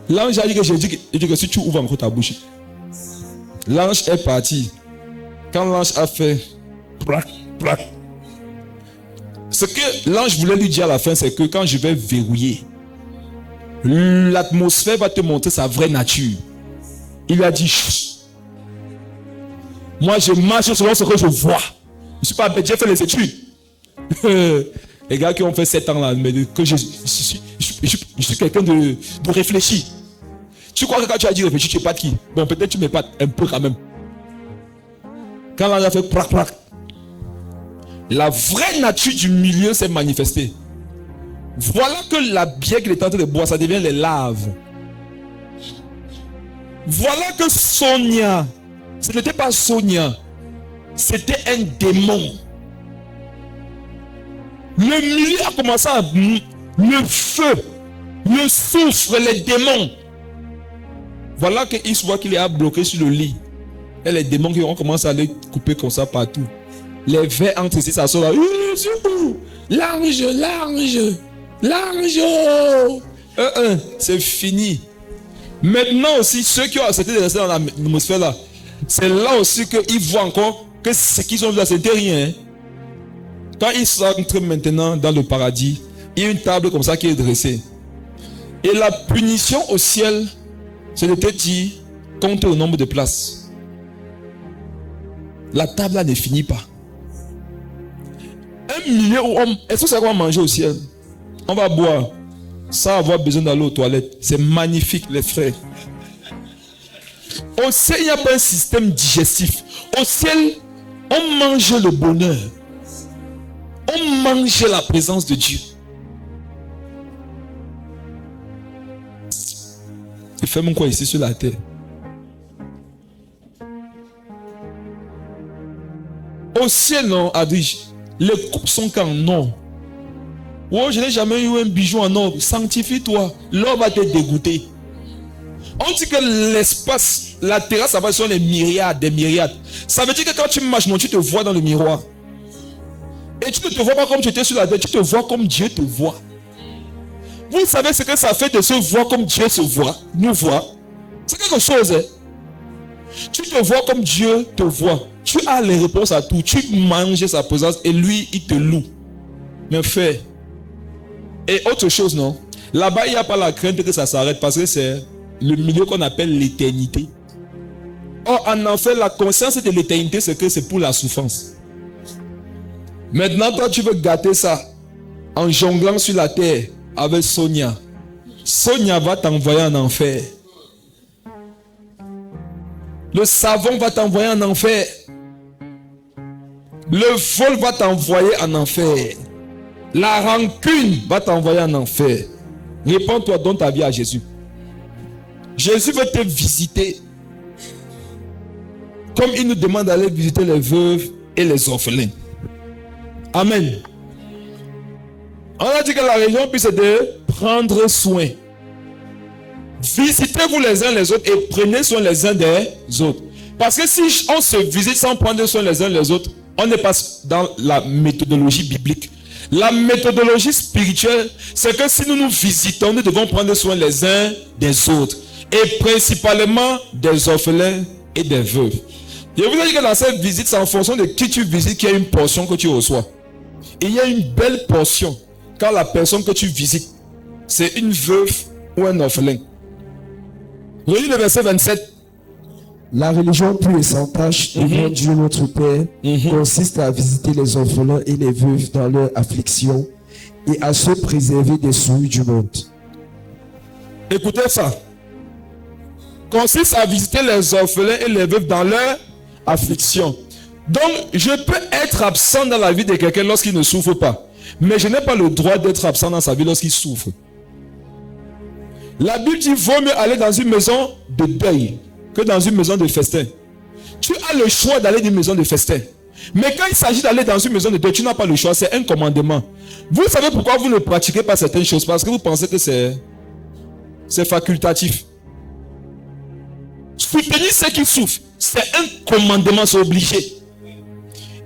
L'ange a dit que j'ai dit que si tu ouvres encore ta bouche. L'ange est parti. Quand l'ange a fait plac, plac. Ce que l'ange voulait lui dire à la fin, c'est que quand je vais verrouiller, l'atmosphère va te montrer sa vraie nature. Il lui a dit, chut. Moi je marche selon ce que je vois. Je ne suis pas bête, j'ai fait les études. Les gars qui ont fait 7 ans là, mais que je suis quelqu'un de réfléchi. Tu crois que quand tu as dit réfléchir, tu es pas de qui? Bon, peut-être tu m'épates un peu quand même. Quand l'ange a fait prac prac, la vraie nature du milieu s'est manifestée. Voilà que la bière qu'il est en train de boire, ça devient les laves. Voilà que Sonia, ce n'était pas Sonia, c'était un démon. Le milieu a commencé à... Le feu, le soufre, les démons. Voilà qu'il se voit qu'il est bloqué sur le lit. Et les démons qui ont commencé à les couper comme ça partout. Les vers entre ici, ça sort là. L'ange, l'ange, l'ange. C'est fini. Maintenant aussi, ceux qui ont accepté de rester dans l'atmosphère là, c'est là aussi qu'ils voient encore que ce qu'ils ont vu là, c'était rien. Quand ils sont entrés maintenant dans le paradis, il y a une table comme ça qui est dressée. Et la punition au ciel, c'est de te dire, Comptez le nombre de places. La table là ne finit pas. 1 million d'hommes. Est-ce que ça va manger au ciel? On va boire sans avoir besoin d'aller aux toilettes. C'est magnifique, les frères. Au ciel, il n'y a pas un système digestif. Au ciel, on mange le bonheur. On mange la présence de Dieu. Il fait mon quoi ici sur la terre? Au ciel, non, Adrige, les coupes sont qu'en or. Oh, je n'ai jamais eu un bijou en or. Sanctifie-toi. L'or va te dégoûter. On dit que l'espace, la terrasse, ça va sur les myriades, des myriades. Ça veut dire que quand tu marches, non, tu te vois dans le miroir. Et tu ne te vois pas comme tu étais sur la terre, tu te vois comme Dieu te voit. Vous savez ce que ça fait de se voir comme Dieu se voit, nous voit? C'est quelque chose, hein? Tu te vois comme Dieu te voit. Tu as les réponses à tout. Tu manges sa présence et lui, il te loue. Mais frère, et autre chose, non? Là-bas, il n'y a pas la crainte que ça s'arrête parce que c'est le milieu qu'on appelle l'éternité. Or, en enfer, la conscience de l'éternité, c'est que c'est pour la souffrance. Maintenant, toi, tu veux gâter ça en jonglant sur la terre avec Sonia. Sonia va t'envoyer en enfer. Le savon va t'envoyer en enfer. Le vol va t'envoyer en enfer. La rancune va t'envoyer en enfer. Réponds-toi, donne ta vie à Jésus. Jésus veut te visiter. Comme il nous demande d'aller visiter les veuves et les orphelins. Amen. On a dit que la religion puisse de prendre soin. Visitez-vous les uns les autres et prenez soin les uns des autres. Parce que si on se visite sans prendre soin les uns les autres, on n'est pas dans la méthodologie biblique. La méthodologie spirituelle, c'est que si nous nous visitons, nous devons prendre soin les uns des autres. Et principalement des orphelins et des veuves. Je vous ai dit que dans cette visite, c'est en fonction de qui tu visites qu'il y a une portion que tu reçois. Il y a une belle portion quand la personne que tu visites, c'est une veuve ou un orphelin. Relis le verset 27. La religion pure et sans tache devant Dieu notre Père consiste à visiter les orphelins et les veuves dans leur affliction et à se préserver des souilles du monde. Écoutez ça. Consiste à visiter les orphelins et les veuves dans leur affliction. Donc, je peux être absent dans la vie de quelqu'un lorsqu'il ne souffre pas. Mais je n'ai pas le droit d'être absent dans sa vie lorsqu'il souffre. La Bible dit, vaut mieux aller dans une maison de deuil que dans une maison de festin. Tu as le choix d'aller dans une maison de festin. Mais quand il s'agit d'aller dans une maison de deuil, tu n'as pas le choix, c'est un commandement. Vous savez pourquoi vous ne pratiquez pas certaines choses? Parce que vous pensez que c'est facultatif. Soutenir ceux qui souffrent, c'est un commandement, c'est obligé.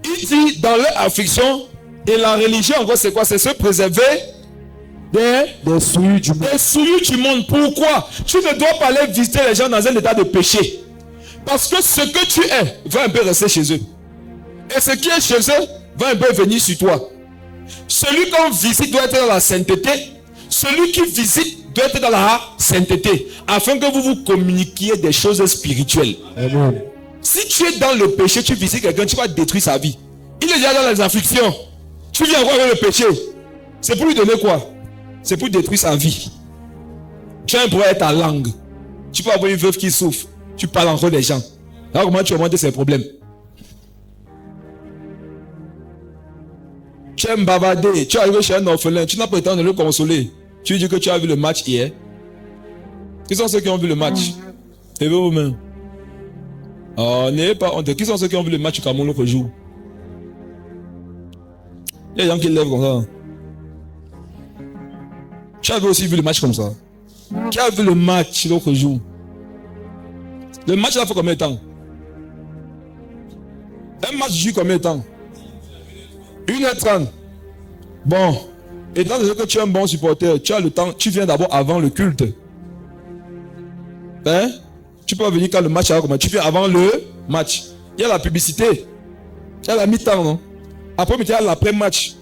Il dit dans leur affliction, et la religion, en gros, c'est quoi? C'est se préserver des souillures du monde. Pourquoi? Tu ne dois pas aller visiter les gens dans un état de péché. Parce que ce que tu es va un peu rester chez eux. Et ce qui est chez eux va un peu venir sur toi. Celui qu'on visite doit être dans la sainteté. Celui qui visite doit être dans la sainteté. Afin que vous vous communiquiez des choses spirituelles. Amen. Si tu es dans le péché, tu visites quelqu'un, tu vas détruire sa vie. Il est déjà dans les afflictions. Tu viens voir le péché. C'est pour lui donner quoi? C'est pour détruire sa vie. Tu as un problème avec ta langue. Tu peux avoir une veuve qui souffre. Tu parles encore des gens. Alors comment tu augmentes ces problèmes? Tu aimes bavarder. Tu arrives chez un orphelin. Tu n'as pas le temps de le consoler. Tu dis que tu as vu le match hier. Qui sont ceux qui ont vu le match? Levez vos mains. Oh, n'ayez pas honte. Qui sont ceux qui ont vu le match du Cameroun l'autre jour? Il y a des gens qui lèvent comme ça. Tu avais aussi vu le match comme ça. Qui a vu le match l'autre jour? Le match là fait combien de temps? Un match dure combien de temps? 1h30. Bon. Étant donné que tu es un bon supporter, tu as le temps, tu viens d'abord avant le culte. Hein? Tu peux venir quand le match a commencé. Tu viens avant le match. Il y a la publicité. Il y a la mi-temps, non? Après, il y a l'après-match.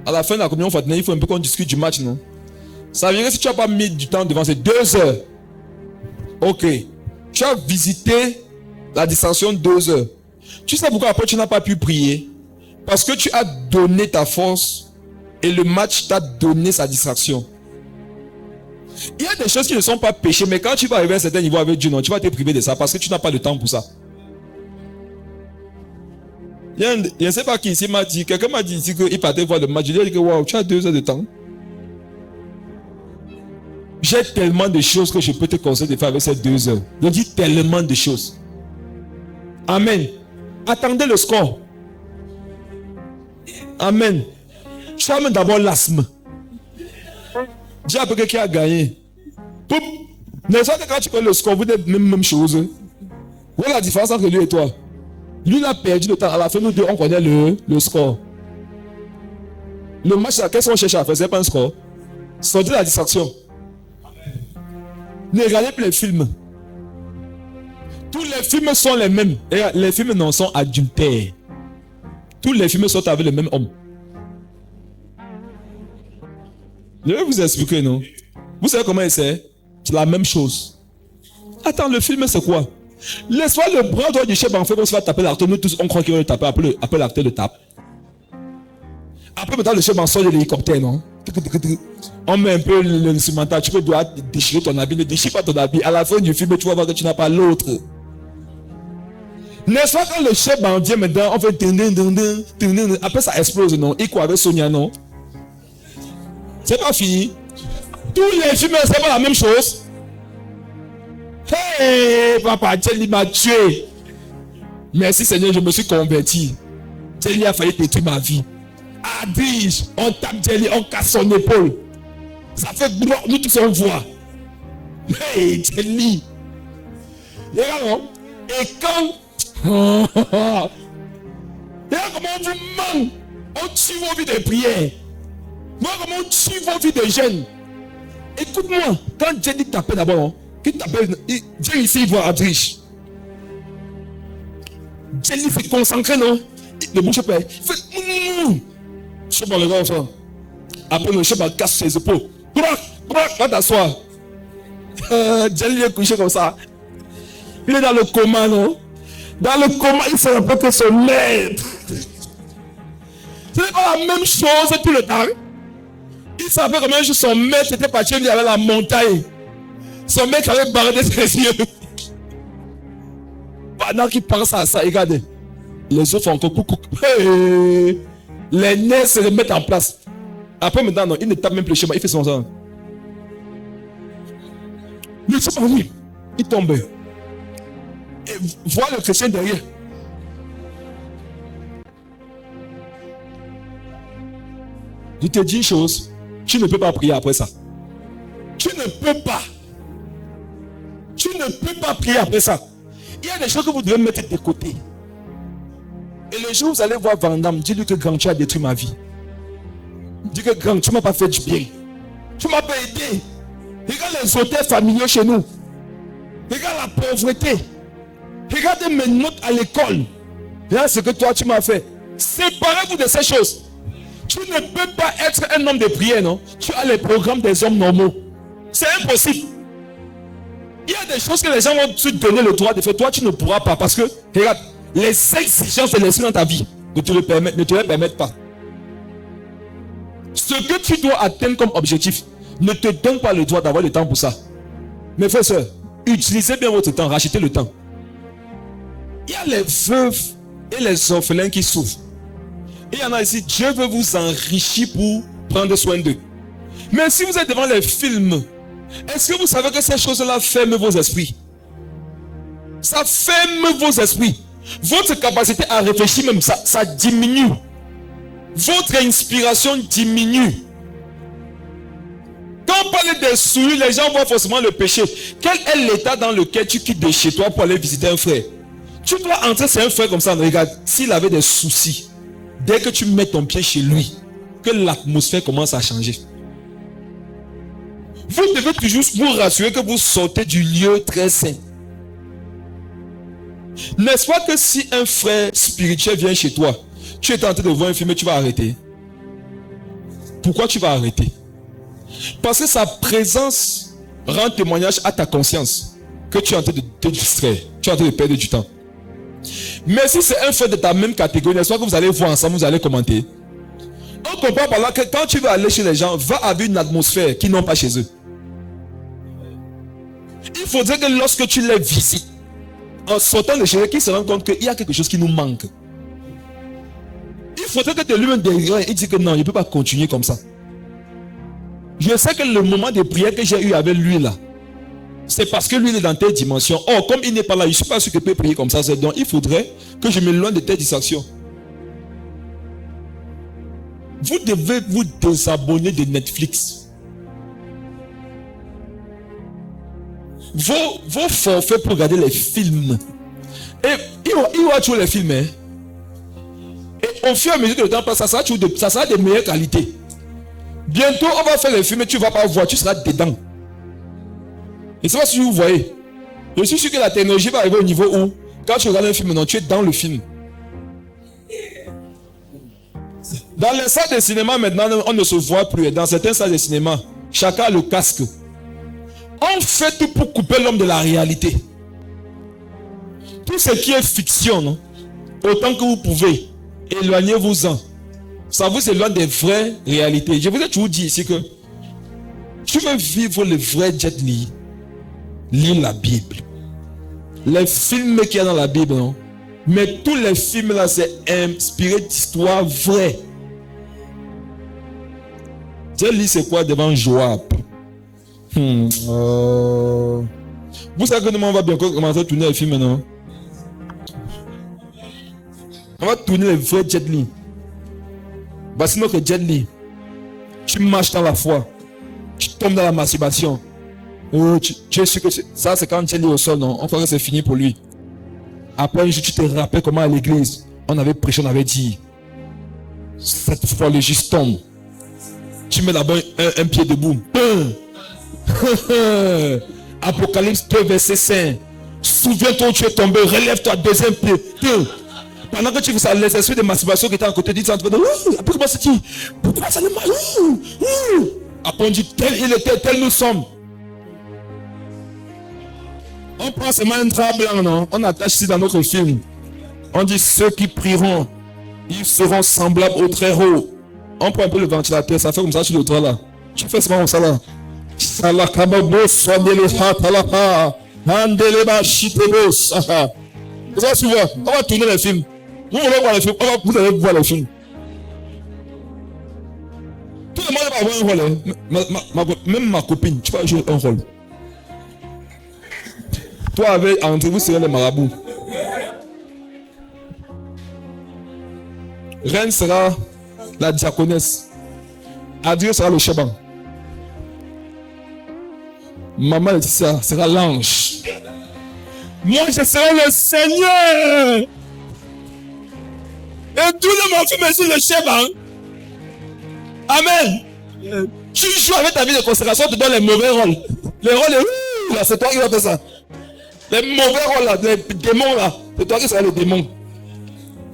À la fin de la communion fraternelle, il faut un peu qu'on discute du match, non? Ça veut dire que si tu n'as pas mis du temps devant, c'est 2 heures. Ok. Tu as visité la distraction 2 heures. Tu sais pourquoi après tu n'as pas pu prier? Parce que tu as donné ta force et le match t'a donné sa distraction. Il y a des choses qui ne sont pas péchées, mais quand tu vas arriver à un certain niveau avec Dieu, non, tu vas te priver de ça parce que tu n'as pas le temps pour ça. Je ne sais pas qui ici m'a dit, quelqu'un m'a dit ici qu'il partait voir le match. Je lui ai dit que waouh, tu as 2 heures de temps. J'ai tellement de choses que je peux te conseiller de faire avec ces 2 heures. Je dis tellement de choses. Amen. Attendez le score. Amen. Tu as même d'abord l'asthme. Dis à peu près qui a gagné. Poup. N'est-ce pas que quand tu connais le score, vous dites même chose. Voilà la différence entre lui et toi. Lui, il a perdu le temps. À la fin, nous deux, on connaît le score. Le match, qu'est-ce qu'on cherche à faire? C'est pas un score. Sortez la distraction. Ne regardez plus les films. Tous les films sont les mêmes. Et les films non sont adultères. Tous les films sont avec le même homme. Je vais vous expliquer, non? Vous savez comment c'est? C'est la même chose. Attends, le film c'est quoi? Laisse-moi le bras droit du chef en fait, on se va taper l'acteur. Nous tous, on croit qu'il va le taper. Après l'acteur le tape. Après, maintenant, le chef en sort de l'hélicoptère, non? On met un peu l'instrumental. Tu dois déchirer ton habit. Ne déchire pas ton habit. À la fin du film, tu vas voir que tu n'as pas l'autre. N'est-ce pas quand le chef bandit maintenant, on fait après ça explose, non? Et quoi avec Sonia, non? C'est pas fini. Tous les films, c'est pas la même chose. Hey, papa, Jelly m'a tué. Merci Seigneur, je me suis converti. Jelly a failli détruire ma vie. Adrige, on tape Jelly, on casse son épaule. Ça fait bloc, nous tous on voit. Hey, Jelly. Regarde, et quand regarde comment on vous manque. On tue vos vies de prière. Moi, comment on tue vos vies de jeûne. Écoute-moi, quand Jelly t'appelle d'abord, qui t'appelle, Dieu ici, il voit Adrige. Jelly fait concentrer, non? Le bouche père, il fait je sais pas le gars, ça. Après, le chef casse ses épaules. Va t'asseoir. Jelly est couché comme ça. Il est dans le coma, non? Dans le coma, il se rappelle que son maître. Ce n'est pas la même chose tout le temps. Il se rappelle comment son maître était parti, il y avait la montagne. Son maître avait bardé ses yeux. Pendant qu'il pense à ça, regardez. Les autres font encore coucou. Hey, les nerfs se mettent en place. Après, maintenant, non, il ne tape même plus le schéma, il fait son sang. Le schéma, oui, il tombe. Et voilà le chrétien derrière. Je te dis une chose, tu ne peux pas prier après ça. Tu ne peux pas. Tu ne peux pas prier après ça. Il y a des choses que vous devez mettre de côté. Et le jour où vous allez voir Vandam, dis-lui que grand, tu as détruit ma vie. Dis que grand, tu ne m'as pas fait du bien. Tu ne m'as pas aidé. Regarde les hôtels familiaux chez nous. Regarde la pauvreté. Regarde mes notes à l'école. Regarde ce que toi tu m'as fait. Séparez-vous de ces choses. Tu ne peux pas être un homme de prière, non? Tu as les programmes des hommes normaux. C'est impossible. Il y a des choses que les gens vont te donner le droit de faire. Toi, tu ne pourras pas. Parce que, regarde, les exigences de l'esprit dans ta vie ne te le permettent pas. Ce que tu dois atteindre comme objectif ne te donne pas le droit d'avoir le temps pour ça. Mes frères et sœurs, utilisez bien votre temps, rachetez le temps. Il y a les veuves et les orphelins qui souffrent. Et il y en a ici, Dieu veut vous enrichir pour prendre soin d'eux. Mais si vous êtes devant les films, est-ce que vous savez que ces choses-là ferment vos esprits? Ça ferme vos esprits. Votre capacité à réfléchir même, ça diminue. Votre inspiration diminue. Quand on parle des souillures, les gens voient forcément le péché. Quel est l'état dans lequel tu quittes de chez toi pour aller visiter un frère? Tu dois entrer chez un frère comme ça. Regarde, s'il avait des soucis, dès que tu mets ton pied chez lui, que l'atmosphère commence à changer. Vous devez toujours vous rassurer que vous sortez du lieu très saint. N'est-ce pas que si un frère spirituel vient chez toi, tu es en train de voir un film et tu vas arrêter? Pourquoi tu vas arrêter? Parce que sa présence rend témoignage à ta conscience que tu es en train de te distraire. Tu es en train de perdre du temps. Mais si c'est un frère de ta même catégorie, n'est-ce pas que vous allez voir ensemble, vous allez commenter. On comprend par là que quand tu veux aller chez les gens, va avec une atmosphère qu'ils n'ont pas chez eux. Il faudrait que lorsque tu les visites, en sortant de chez eux, qu'ils se rendent compte qu'il y a quelque chose qui nous manque. Il faudrait que tu lui mettes derrière et dis que non, il ne peut pas continuer comme ça. Je sais que le moment de prière que j'ai eu avec lui là, c'est parce que lui il est dans telle dimension. Or, comme il n'est pas là, je ne suis pas sûr qu'il peut prier comme ça. Donc, il faudrait que je m'éloigne de telle distraction. Vous devez vous désabonner de Netflix. Vos forfaits pour regarder les films. Et il va toujours les films. Hein? Et au fur et à mesure que le temps passe, ça sera de meilleure qualité. Bientôt, on va faire les films et tu ne vas pas voir, tu seras dedans. Et c'est pas si vous voyez. Je suis sûr que la technologie va arriver au niveau où, quand tu regardes un film, non, tu es dans le film. Dans les salles de cinéma, maintenant, on ne se voit plus. Dans certaines salles de cinéma, chacun a le casque. On fait tout pour couper l'homme de la réalité. Tout ce qui est fiction, non? Autant que vous pouvez, éloignez-vous-en. Ça vous éloigne des vraies réalités. Je vous ai toujours dit ici que tu veux vivre le vrai Jet Li. Lis la Bible. Les films qu'il y a dans la Bible, non? Mais tous les films là, c'est inspiré d'histoires vraies. Jet Li, c'est quoi devant Joab? Vous savez que nous, on va bien commencer à tourner les films maintenant. On va tourner les vrais Jet Li. Voici notre Jet Li. Tu marches dans la foi. Tu tombes dans la masturbation. Tu es sûr que ça, c'est quand Jet Li au sol, non? On croit que c'est fini pour lui. Après un jour, tu te rappelles comment à l'église, on avait prêché, on avait dit, cette fois le juste tombe. Tu mets là-bas un pied debout. Apocalypse 2, verset 5. Souviens-toi où tu es tombé, relève-toi, deuxième pied. Pendant que tu fais ça, les esprits de masturbation qui étaient à côté disent, après comment c'est dit? Pourquoi ça ne marche? Après on dit, tel il était, tel nous sommes. On prend seulement un drap blanc, non? On attache ici dans notre film. On dit, ceux qui prieront, ils seront semblables au très haut. On prend un peu le ventilateur, ça fait comme ça sur le toit là. Tu fais seulement comme ça là. C'est ça, tu vois. On va tourner les films. Vous voulez voir les films, vous allez voir les films. Tout le monde va avoir un rôle. Hein. Même ma copine, tu vas jouer un rôle. Toi, avec, entre vous, c'est les marabouts. Reine sera la diaconesse. Adrien sera le chaban. Maman Laetitia sera l'ange. Moi, je serai le Seigneur. Et tout le monde fait merci le chaban. Amen. Tu joues avec ta vie de consécration, tu donnes les mauvais rôles. Les rôles, c'est toi qui vas faire ça. Les mauvais rôles là, les démons là, c'est toi qui seras le démon.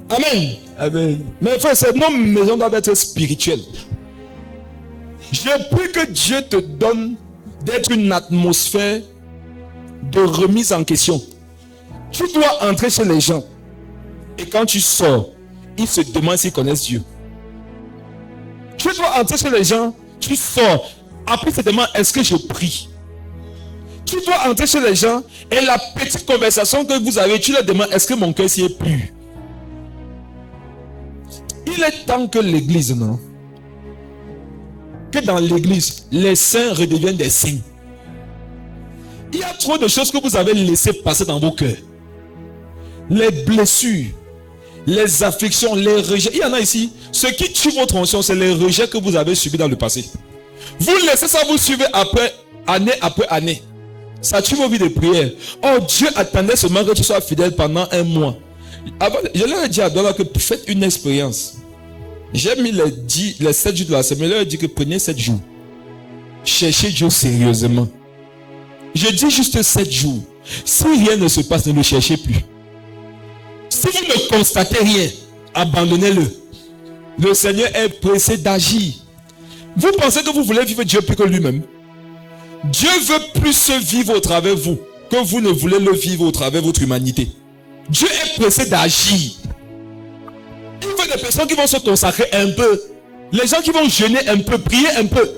Amen. Amen. Mais frère, nos maisons doivent être spirituelles. Je prie que Dieu te donne d'être une atmosphère de remise en question. Tu dois entrer chez les gens. Et quand tu sors, ils se demandent s'ils connaissent Dieu. Tu dois entrer chez les gens, tu sors. Après, ils se demandent, est-ce que je prie? Tu dois entrer chez les gens et la petite conversation que vous avez, tu leur demandes, est-ce que mon cœur s'y est pur? Il est temps que l'église, non? Que dans l'église, les saints redeviennent des saints. Il y a trop de choses que vous avez laissées passer dans vos cœurs. Les blessures, les afflictions, les rejets. Il y en a ici. Ce qui tue votre onction, c'est les rejets que vous avez subis dans le passé. Vous laissez ça vous suivre année après année. Ça tue vos vies de prière. Oh, Dieu attendait seulement que tu sois fidèle pendant un mois. Avant, je leur ai dit à Dola que faites une expérience. J'ai mis les 7 jours de la semaine. Je leur ai dit que prenez 7 jours. Cherchez Dieu sérieusement. Je dis juste 7 jours. Si rien ne se passe, ne le cherchez plus. Si vous ne constatez rien, abandonnez-le. Le Seigneur est pressé d'agir. Vous pensez que vous voulez vivre Dieu plus que lui-même? Dieu veut plus vivre au travers de vous. que vous ne voulez le vivre au travers de votre humanité. Dieu est pressé d'agir. Il veut des personnes qui vont se consacrer un peu. Les gens qui vont jeûner un peu, prier un peu,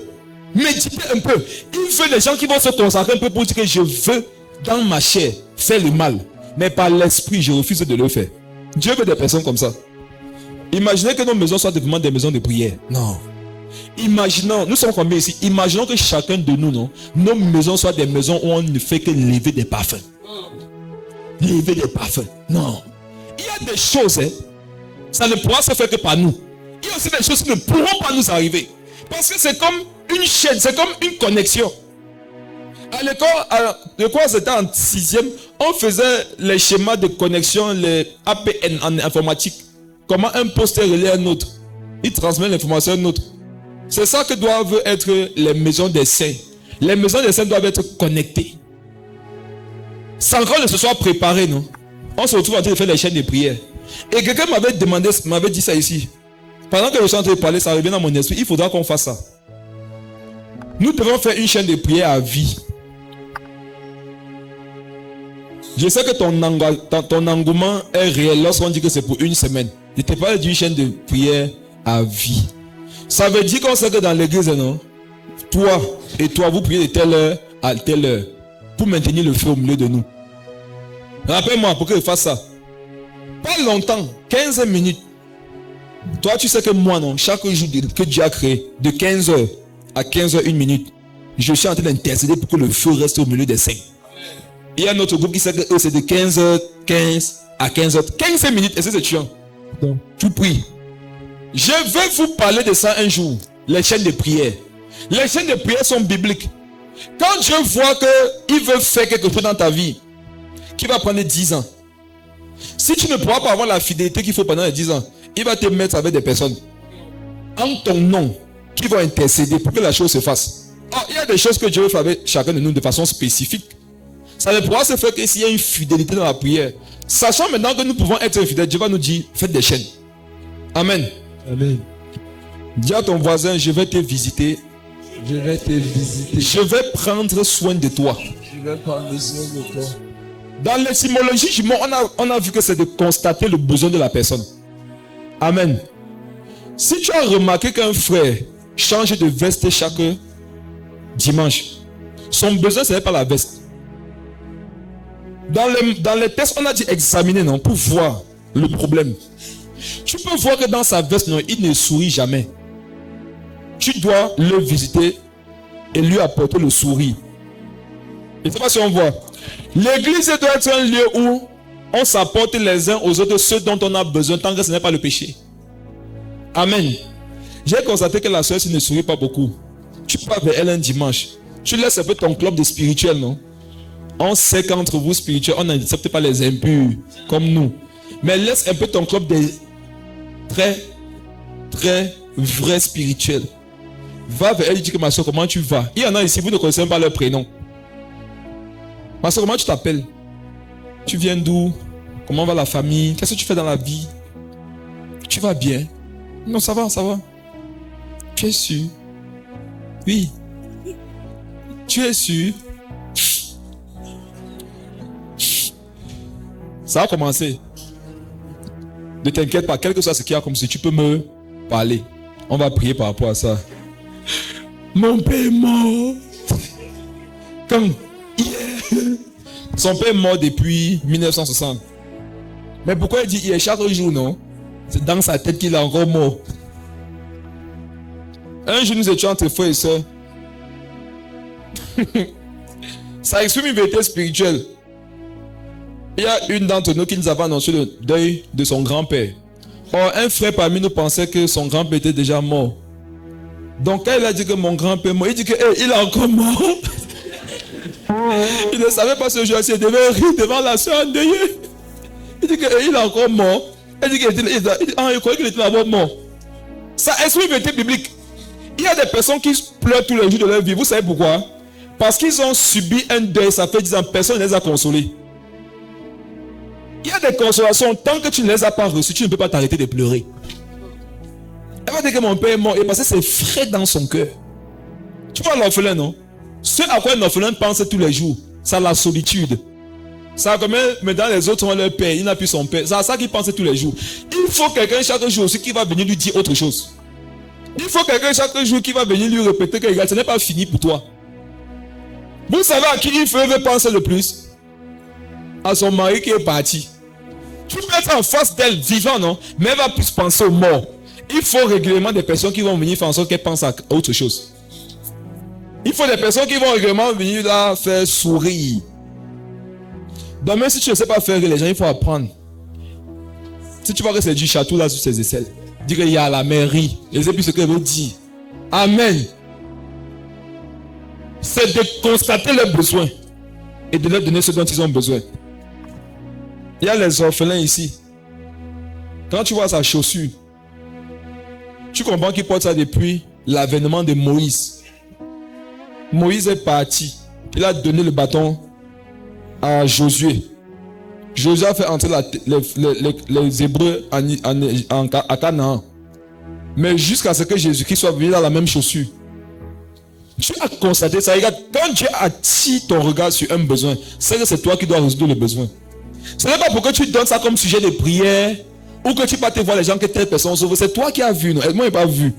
méditer un peu. Il veut des gens qui vont se consacrer un peu pour dire que je veux, dans ma chair, faire le mal. Mais par l'esprit, je refuse de le faire. Dieu veut des personnes comme ça. Imaginez que nos maisons soient vraiment des maisons de prière. Non. Imaginons, nous sommes combien ici? Imaginons que chacun de nous, non, nos maisons soient des maisons où on ne fait que lever des parfums. Lever des parfums. Non. Il y a des choses, hein, ça ne pourra se faire que par nous. Il y a aussi des choses qui ne pourront pas nous arriver. Parce que c'est comme une chaîne, c'est comme une connexion. À l'école, c'était en 6e, on faisait les schémas de connexion, les APN en informatique. Comment un poste relaie un autre. Il transmet l'information à un autre. C'est ça que doivent être les maisons des saints. Les maisons des saints doivent être connectées. Sans qu'on ne se soit préparé, non? On se retrouve en train de faire les chaînes de prière. Et quelqu'un m'avait dit ça ici. Pendant que je suis en train de parler, ça revient dans mon esprit. Il faudra qu'on fasse ça. Nous devons faire une chaîne de prière à vie. Je sais que ton engouement est réel lorsqu'on dit que c'est pour une semaine. Je te parle d'une chaîne de prière à vie. Ça veut dire qu'on sait que dans l'église, non? Toi et toi, vous priez de telle heure à telle heure pour maintenir le feu au milieu de nous. Rappelle-moi pour que je fasse ça. Pas longtemps, 15 minutes. Toi, tu sais que moi, non, chaque jour que Dieu a créé, de 15 heures à 15 heures, 1 minute, je suis en train d'intercéder pour que le feu reste au milieu des saints. Il y a un autre groupe qui sait que eux, c'est de 15h15 à 15h. 15 minutes, et c'est tuant. Tu pries. Je vais vous parler de ça un jour. Les chaînes de prière. Les chaînes de prière sont bibliques. Quand Dieu voit qu'il veut faire quelque chose dans ta vie, qui va prendre 10 ans. Si tu ne pourras pas avoir la fidélité qu'il faut pendant les 10 ans, il va te mettre avec des personnes en ton nom qui vont intercéder pour que la chose se fasse. Alors, il y a des choses que Dieu veut faire avec chacun de nous de façon spécifique. Ça ne pourra se faire que s'il y a une fidélité dans la prière. Sachant maintenant que nous pouvons être infidèles, Dieu va nous dire, faites des chaînes. Amen. Amen. Dis à ton voisin, je vais te visiter. Je vais te visiter. Je vais prendre soin de toi. Je vais prendre soin de toi. Dans l'étymologie du mot, on a vu que c'est de constater le besoin de la personne. Amen. Si tu as remarqué qu'un frère change de veste chaque dimanche, son besoin, ce n'est pas la veste. Dans les tests, on a dit examiner, non, pour voir le problème. Tu peux voir que dans sa veste, non, il ne sourit jamais. Tu dois le visiter et lui apporter le sourire. Je ne sais pas si on voit. L'église doit être un lieu où on s'apporte les uns aux autres ce dont on a besoin tant que ce n'est pas le péché. Amen. J'ai constaté que la soeur ne sourit pas beaucoup. Tu pars vers elle un dimanche. Tu laisses un peu ton club de spirituel, non? On sait qu'entre vous spirituels, on n'accepte pas les impurs comme nous. Mais laisse un peu ton club des très, très vrais spirituels. Va vers elle et dis que ma soeur, comment tu vas? Il y en a ici, vous ne connaissez même pas leur prénom. Ma soeur, comment tu t'appelles? Tu viens d'où? Comment va la famille? Qu'est-ce que tu fais dans la vie? Tu vas bien? Non, ça va, ça va. Tu es sûr? Oui. Tu es sûr? Ça a commencé. Ne t'inquiète pas, quel que soit ce qu'il y a comme si tu peux me parler. On va prier par rapport à ça. Mon père est mort. Quand son père est mort depuis 1960. Mais pourquoi il dit il est chaque jour, non? C'est dans sa tête qu'il est encore mort. Un jour, nous étions entre frères et sœurs. Ça exprime une vérité spirituelle. Il y a une d'entre nous qui nous avait annoncé le deuil de son grand-père. Or, un frère parmi nous pensait que son grand-père était déjà mort. Donc, quand il a dit que mon grand-père est mort, il dit que il est encore mort. Il ne savait pas ce jour-ci, il devait rire devant la soeur endeuillée. Il dit qu'il est encore mort. Il dit il croyait qu'il était d'abord mort. Ça exprime une vérité biblique. Il y a des personnes qui pleurent tous les jours de leur vie. Vous savez pourquoi? Parce qu'ils ont subi un deuil, ça fait 10 ans, personne ne les a consolés. Il y a des consolations, tant que tu ne les as pas reçues, tu ne peux pas t'arrêter de pleurer. Elle va dire que mon père est mort, et parce que c'est frais dans son cœur. Tu vois l'orphelin, non? Ce à quoi un orphelin pense tous les jours, Ça la solitude. Ça comme maintenant les autres ont leur père, il n'a plus son père. C'est à ça qu'il pense tous les jours. Il faut quelqu'un chaque jour aussi qui va venir lui dire autre chose. Il faut quelqu'un chaque jour qui va venir lui répéter que regarde, ce n'est pas fini pour toi. Vous savez à qui il veut penser le plus? À son mari qui est parti. Tu peux être en face d'elle, vivant, non? Mais elle va plus penser aux morts. Il faut régulièrement des personnes qui vont venir faire en sorte qu'elle pense à autre chose. Il faut des personnes qui vont régulièrement venir là faire sourire. Donc même si tu ne sais pas faire rire les gens, il faut apprendre. Si tu vois que c'est du château là sur ses aisselles, dis qu'il y a la mairie. Et c'est plus ce qu'elle veut dire. Amen. C'est de constater leurs besoins et de leur donner ce dont ils ont besoin. Il y a les orphelins ici. Quand tu vois sa chaussure, tu comprends qu'il porte ça depuis l'avènement de Moïse. Moïse est parti. Il a donné le bâton à Josué. Josué a fait entrer les Hébreux à Canaan. Mais jusqu'à ce que Jésus-Christ soit venu dans la même chaussure. Tu as constaté ça. Regarde, quand Dieu attire ton regard sur un besoin, c'est que c'est toi qui dois résoudre le besoin. Ce n'est pas pour que tu donnes ça comme sujet de prière ou que tu vas te voir les gens que telle personne sauve. C'est toi qui as vu. Non? Moi, je n'ai pas vu.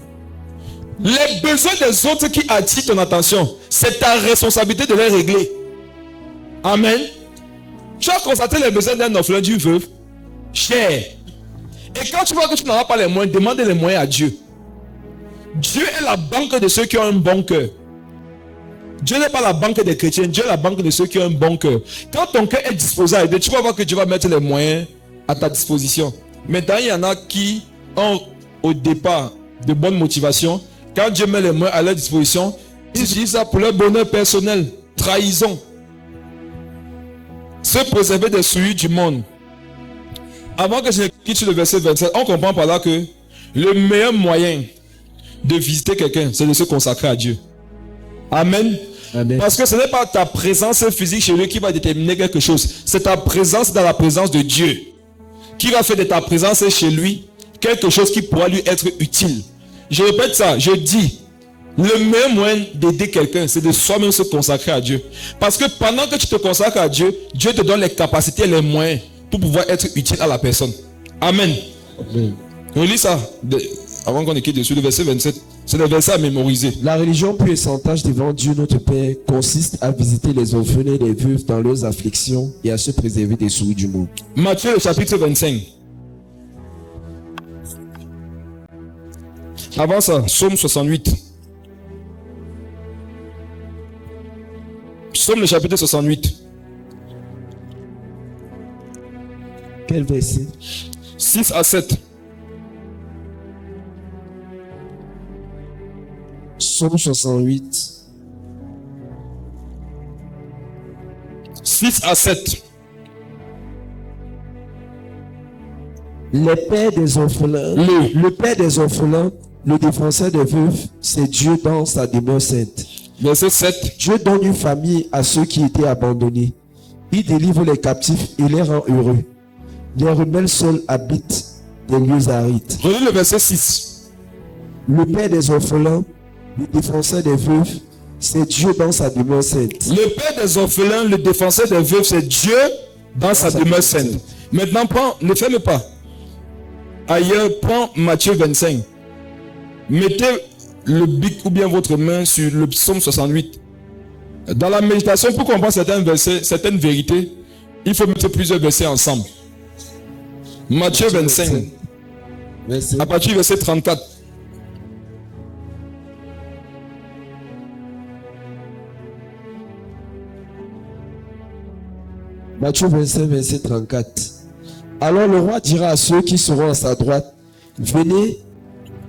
Les besoins des autres qui attirent ton attention, c'est ta responsabilité de les régler. Amen. Tu as constaté les besoins d'un orphelin, d'une veuve. Cher. Et quand tu vois que tu n'auras pas les moyens, demande les moyens à Dieu. Dieu est la banque de ceux qui ont un bon cœur. Dieu n'est pas la banque des chrétiens, Dieu est la banque de ceux qui ont un bon cœur. Quand ton cœur est disposé à aider, tu vas voir que Dieu va mettre les moyens à ta disposition. Maintenant, il y en a qui ont au départ de bonnes motivations. Quand Dieu met les moyens à leur disposition, ils utilisent ça pour leur bonheur personnel. Trahison. Se préserver des souillures du monde. Avant que je ne quitte sur le verset 27, on comprend par là que le meilleur moyen de visiter quelqu'un, c'est de se consacrer à Dieu. Amen. Amen. Parce que ce n'est pas ta présence physique chez lui qui va déterminer quelque chose. C'est ta présence dans la présence de Dieu qui va faire de ta présence chez lui quelque chose qui pourra lui être utile. Je répète ça, je dis, le meilleur moyen d'aider quelqu'un, c'est de soi-même se consacrer à Dieu. Parce que pendant que tu te consacres à Dieu, Dieu te donne les capacités et les moyens pour pouvoir être utile à la personne. Amen. Amen. Relis ça, avant qu'on quitte dessus, le verset 27. C'est le verset à mémoriser. La religion pure et sans tache devant Dieu notre Père consiste à visiter les orphelins et les veuves dans leurs afflictions et à se préserver des souris du monde. Matthieu, le chapitre 25. Avant ça, Psaume 68. Psaume le chapitre 68. Quel verset? 6 à 7. Psaume 68. 6 à 7. Les pères des orphelins, le père des orphelins, le défenseur des veuves, c'est Dieu dans sa demeure sainte. Verset 7. Dieu donne une famille à ceux qui étaient abandonnés. Il délivre les captifs et les rend heureux. Les rebelles seuls habitent des lieux arides. Relis le verset 6. Le père des orphelins, le défenseur des veuves, c'est Dieu dans sa demeure sainte. Le père des orphelins, le défenseur des veuves, c'est Dieu dans sa demeure sainte. Maintenant, ne ferme pas. Ailleurs, prends Matthieu 25. Mettez le bic ou bien votre main sur le psaume 68. Dans la méditation, pour comprendre certains versets, certaines vérités, il faut mettre plusieurs versets ensemble. Matthieu 25. À partir du verset 34. Matthieu 25, verset 34. Alors le roi dira à ceux qui seront à sa droite, venez,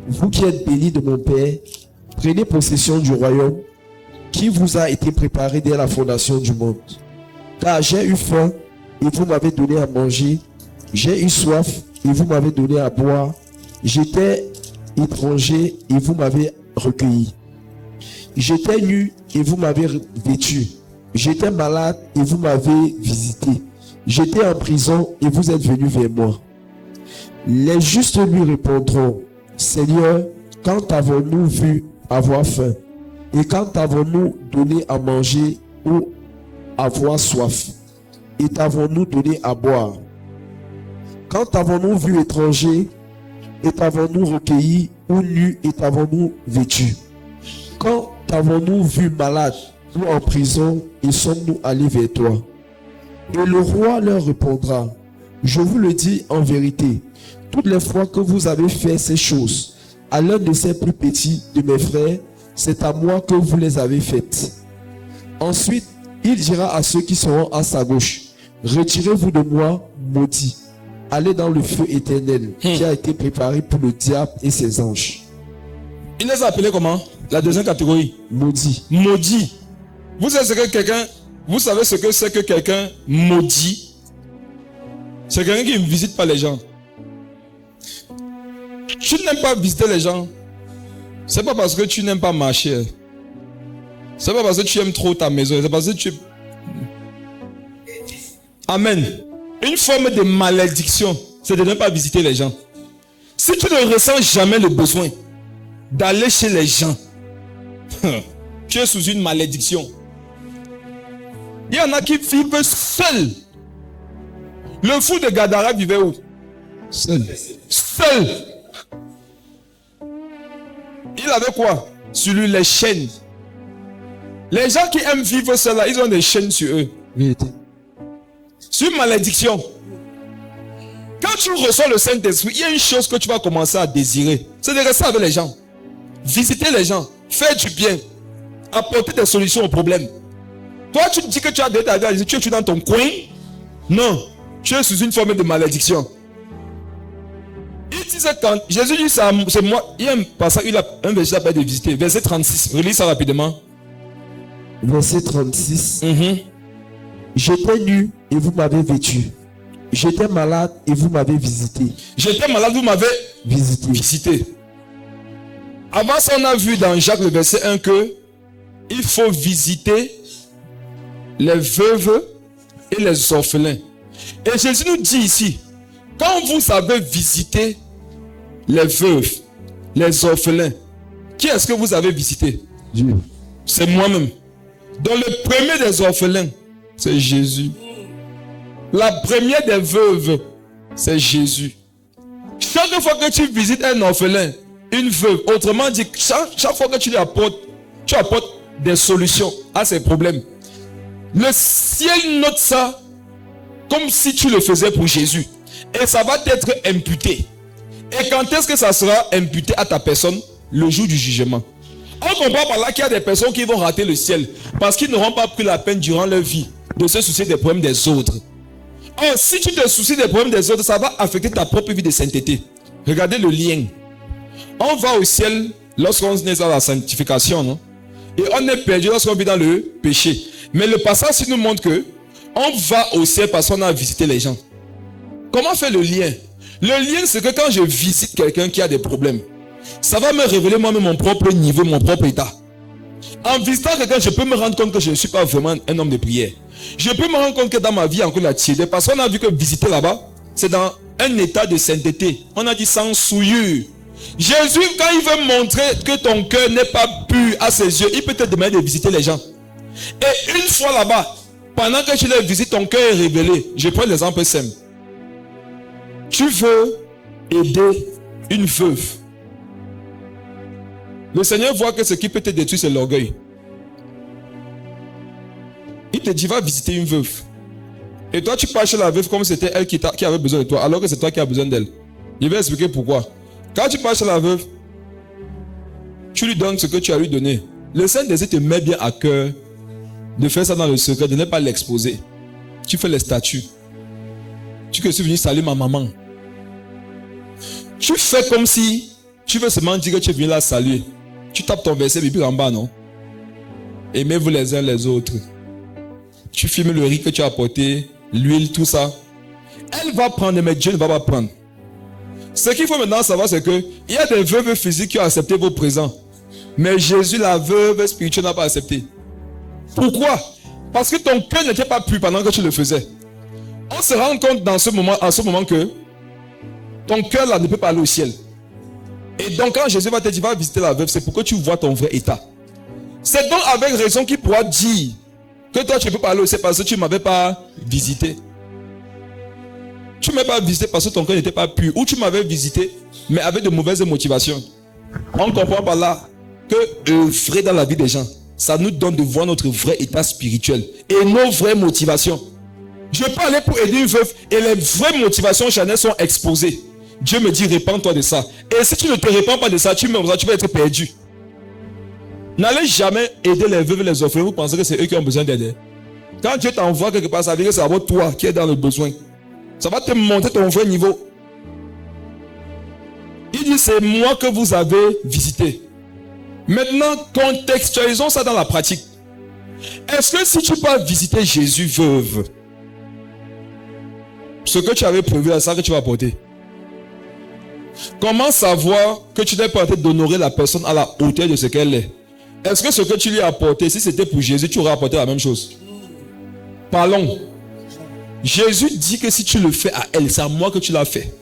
vous qui êtes bénis de mon Père, prenez possession du royaume qui vous a été préparé dès la fondation du monde. Car j'ai eu faim et vous m'avez donné à manger, j'ai eu soif et vous m'avez donné à boire, j'étais étranger et vous m'avez recueilli. J'étais nu et vous m'avez vêtu. J'étais malade et vous m'avez visité. J'étais en prison et vous êtes venus vers moi. Les justes lui répondront, Seigneur, quand avons-nous vu avoir faim? Et quand avons-nous donné à manger ou avoir soif? Et t'avons-nous donné à boire? Quand t'avons-nous vu étranger, et t'avons-nous recueilli, ou nu, et t'avons-nous vêtu? Quand t'avons-nous vu malade ou en prison, et sommes-nous allés vers toi? Et le roi leur répondra: je vous le dis en vérité, toutes les fois que vous avez fait ces choses à l'un de ces plus petits de mes frères, c'est à moi que vous les avez faites. Ensuite, il dira à ceux qui seront à sa gauche: retirez-vous de moi, maudits, allez dans le feu éternel qui a été préparé pour le diable et ses anges. Il les a appelés comment? La deuxième catégorie. Maudits. Maudit. Vous savez ce que c'est que quelqu'un maudit? C'est quelqu'un qui ne visite pas les gens. Tu n'aimes pas visiter les gens. C'est pas parce que tu n'aimes pas marcher. C'est pas parce que tu aimes trop ta maison. C'est parce que tu... Amen. Une forme de malédiction, c'est de ne pas visiter les gens. Si tu ne ressens jamais le besoin d'aller chez les gens, tu es sous une malédiction. Il y en a qui vivent seuls. Le fou de Gadara vivait où? Seul. Seul. Il avait quoi? Sur lui, les chaînes. Les gens qui aiment vivre seuls, ils ont des chaînes sur eux. Vérité. C'est une malédiction. Quand tu reçois le Saint-Esprit, il y a une chose que tu vas commencer à désirer. C'est de rester avec les gens. Visiter les gens. Faire du bien. Apporter des solutions aux problèmes. Toi, tu te dis que tu as ta vie, tu es dans ton coin. Non. Tu es sous une forme de malédiction. Il disait quand Jésus dit ça, c'est moi. Il y a un passage, il a un verset de visiter. Verset 36. Relis ça rapidement. Verset 36. J'étais nu et vous m'avez vêtu. J'étais malade et vous m'avez visité. J'étais malade, vous m'avez visité. Avant ça, on a vu dans Jacques le verset 1 que il faut visiter les veuves et les orphelins. Et Jésus nous dit ici, quand vous avez visité les veuves, les orphelins, qui est-ce que vous avez visité? Dieu. C'est moi-même. Dans le premier des orphelins, c'est Jésus. La première des veuves, c'est Jésus. Chaque fois que tu visites un orphelin, une veuve, autrement dit, chaque fois que tu apportes des solutions à ses problèmes. Le ciel note ça comme si tu le faisais pour Jésus. Et ça va t'être imputé. Et quand est-ce que ça sera imputé à ta personne? Le jour du jugement. On comprend par là qu'il y a des personnes qui vont rater le ciel parce qu'ils n'auront pas pris la peine durant leur vie de se soucier des problèmes des autres. Or, si tu te soucies des problèmes des autres, ça va affecter ta propre vie de sainteté. Regardez le lien. On va au ciel lorsqu'on est dans la sanctification, non? Et on est perdu lorsqu'on vit dans le péché. Mais le passage nous montre que on va au ciel parce qu'on a visité les gens. Comment faire le lien? Le lien, c'est que quand je visite quelqu'un qui a des problèmes, ça va me révéler moi-même mon propre niveau, mon propre état. En visitant quelqu'un, je peux me rendre compte que je ne suis pas vraiment un homme de prière. Je peux me rendre compte que dans ma vie, encore la tiède, parce qu'on a vu que visiter là-bas, c'est dans un état de sainteté. On a dit sans souillure. Jésus, quand il veut montrer que ton cœur n'est pas pur à ses yeux, il peut te demander de visiter les gens. Et une fois là-bas, pendant que tu les visites, ton cœur est révélé. Je prends l'exemple simple. Tu veux aider une veuve. Le Seigneur voit que ce qui peut te détruire, c'est l'orgueil. Il te dit, va visiter une veuve. Et toi, tu pars chez la veuve comme c'était elle qui avait besoin de toi, alors que c'est toi qui as besoin d'elle. Je vais expliquer pourquoi. Quand tu pars chez la veuve, tu lui donnes ce que tu as lui donné. Le Saint-Esprit te met bien à cœur de faire ça dans le secret, de ne pas l'exposer. Tu fais les statuts. Tu suis venu saluer ma maman. Tu fais comme si tu veux seulement dire que tu es venu la saluer. Tu tapes ton verset Bible en bas, non? Aimez-vous les uns les autres. Tu filmes le riz que tu as apporté, l'huile, tout ça. Elle va prendre, mais Dieu ne va pas prendre. Ce qu'il faut maintenant savoir, c'est que il y a des veuves physiques qui ont accepté vos présents. Mais Jésus, la veuve spirituelle, n'a pas accepté. Pourquoi? Parce que ton cœur n'était pas pur pendant que tu le faisais. On se rend compte à ce moment que ton cœur là ne peut pas aller au ciel. Et donc quand Jésus va te dire, va visiter la veuve, c'est pour que tu vois ton vrai état. C'est donc avec raison qu'il pourra dire Que toi, tu ne peux pas aller, c'est parce que tu ne m'avais pas visité. Tu ne m'avais pas visité parce que ton cœur n'était pas pur. Ou tu m'avais visité, mais avec de mauvaises motivations. On comprend par là que œuvrer dans la vie des gens, ça nous donne de voir notre vrai état spirituel et nos vraies motivations. Je peux aller pour aider une veuve et les vraies motivations charnelles sont exposées. Dieu me dit, répands-toi de ça. Et si tu ne te répands pas de ça, tu vas être perdu. N'allez jamais aider les veuves et les orphelins. Vous pensez que c'est eux qui ont besoin d'aide. Quand Dieu t'envoie quelque part, ça veut dire que c'est d'abord toi qui es dans le besoin. Ça va te monter ton vrai niveau. Il dit, c'est moi que vous avez visité. Maintenant, contextualisons ça dans la pratique. Est-ce que si tu peux visiter Jésus veuve, ce que tu avais prévu, c'est ça que tu vas apporter? Comment savoir que tu n'es pas en train d'honorer la personne à la hauteur de ce qu'elle est? Est-ce que ce que tu lui as apporté, si c'était pour Jésus, tu aurais apporté la même chose? Parlons. Jésus dit que si tu le fais à elle, c'est à moi que tu l'as fait.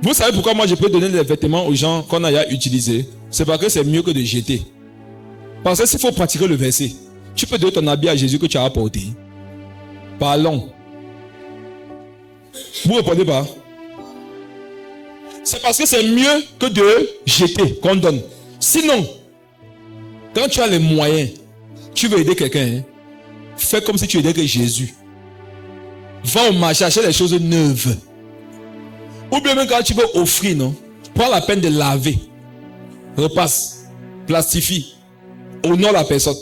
Vous savez pourquoi moi je peux donner des vêtements aux gens qu'on a utilisés? C'est parce que c'est mieux que de jeter. Parce que s'il faut pratiquer le verset, tu peux donner ton habit à Jésus que tu as apporté. Parlons. Vous ne répondez pas? C'est parce que c'est mieux que de jeter qu'on donne. Sinon, quand tu as les moyens, tu veux aider quelqu'un, hein? Fais comme si tu aidais que Jésus. Va au marché, achète les choses neuves. Ou bien même quand tu veux offrir, non? Prends la peine de laver. Repasse. Plastifie. Honore la personne.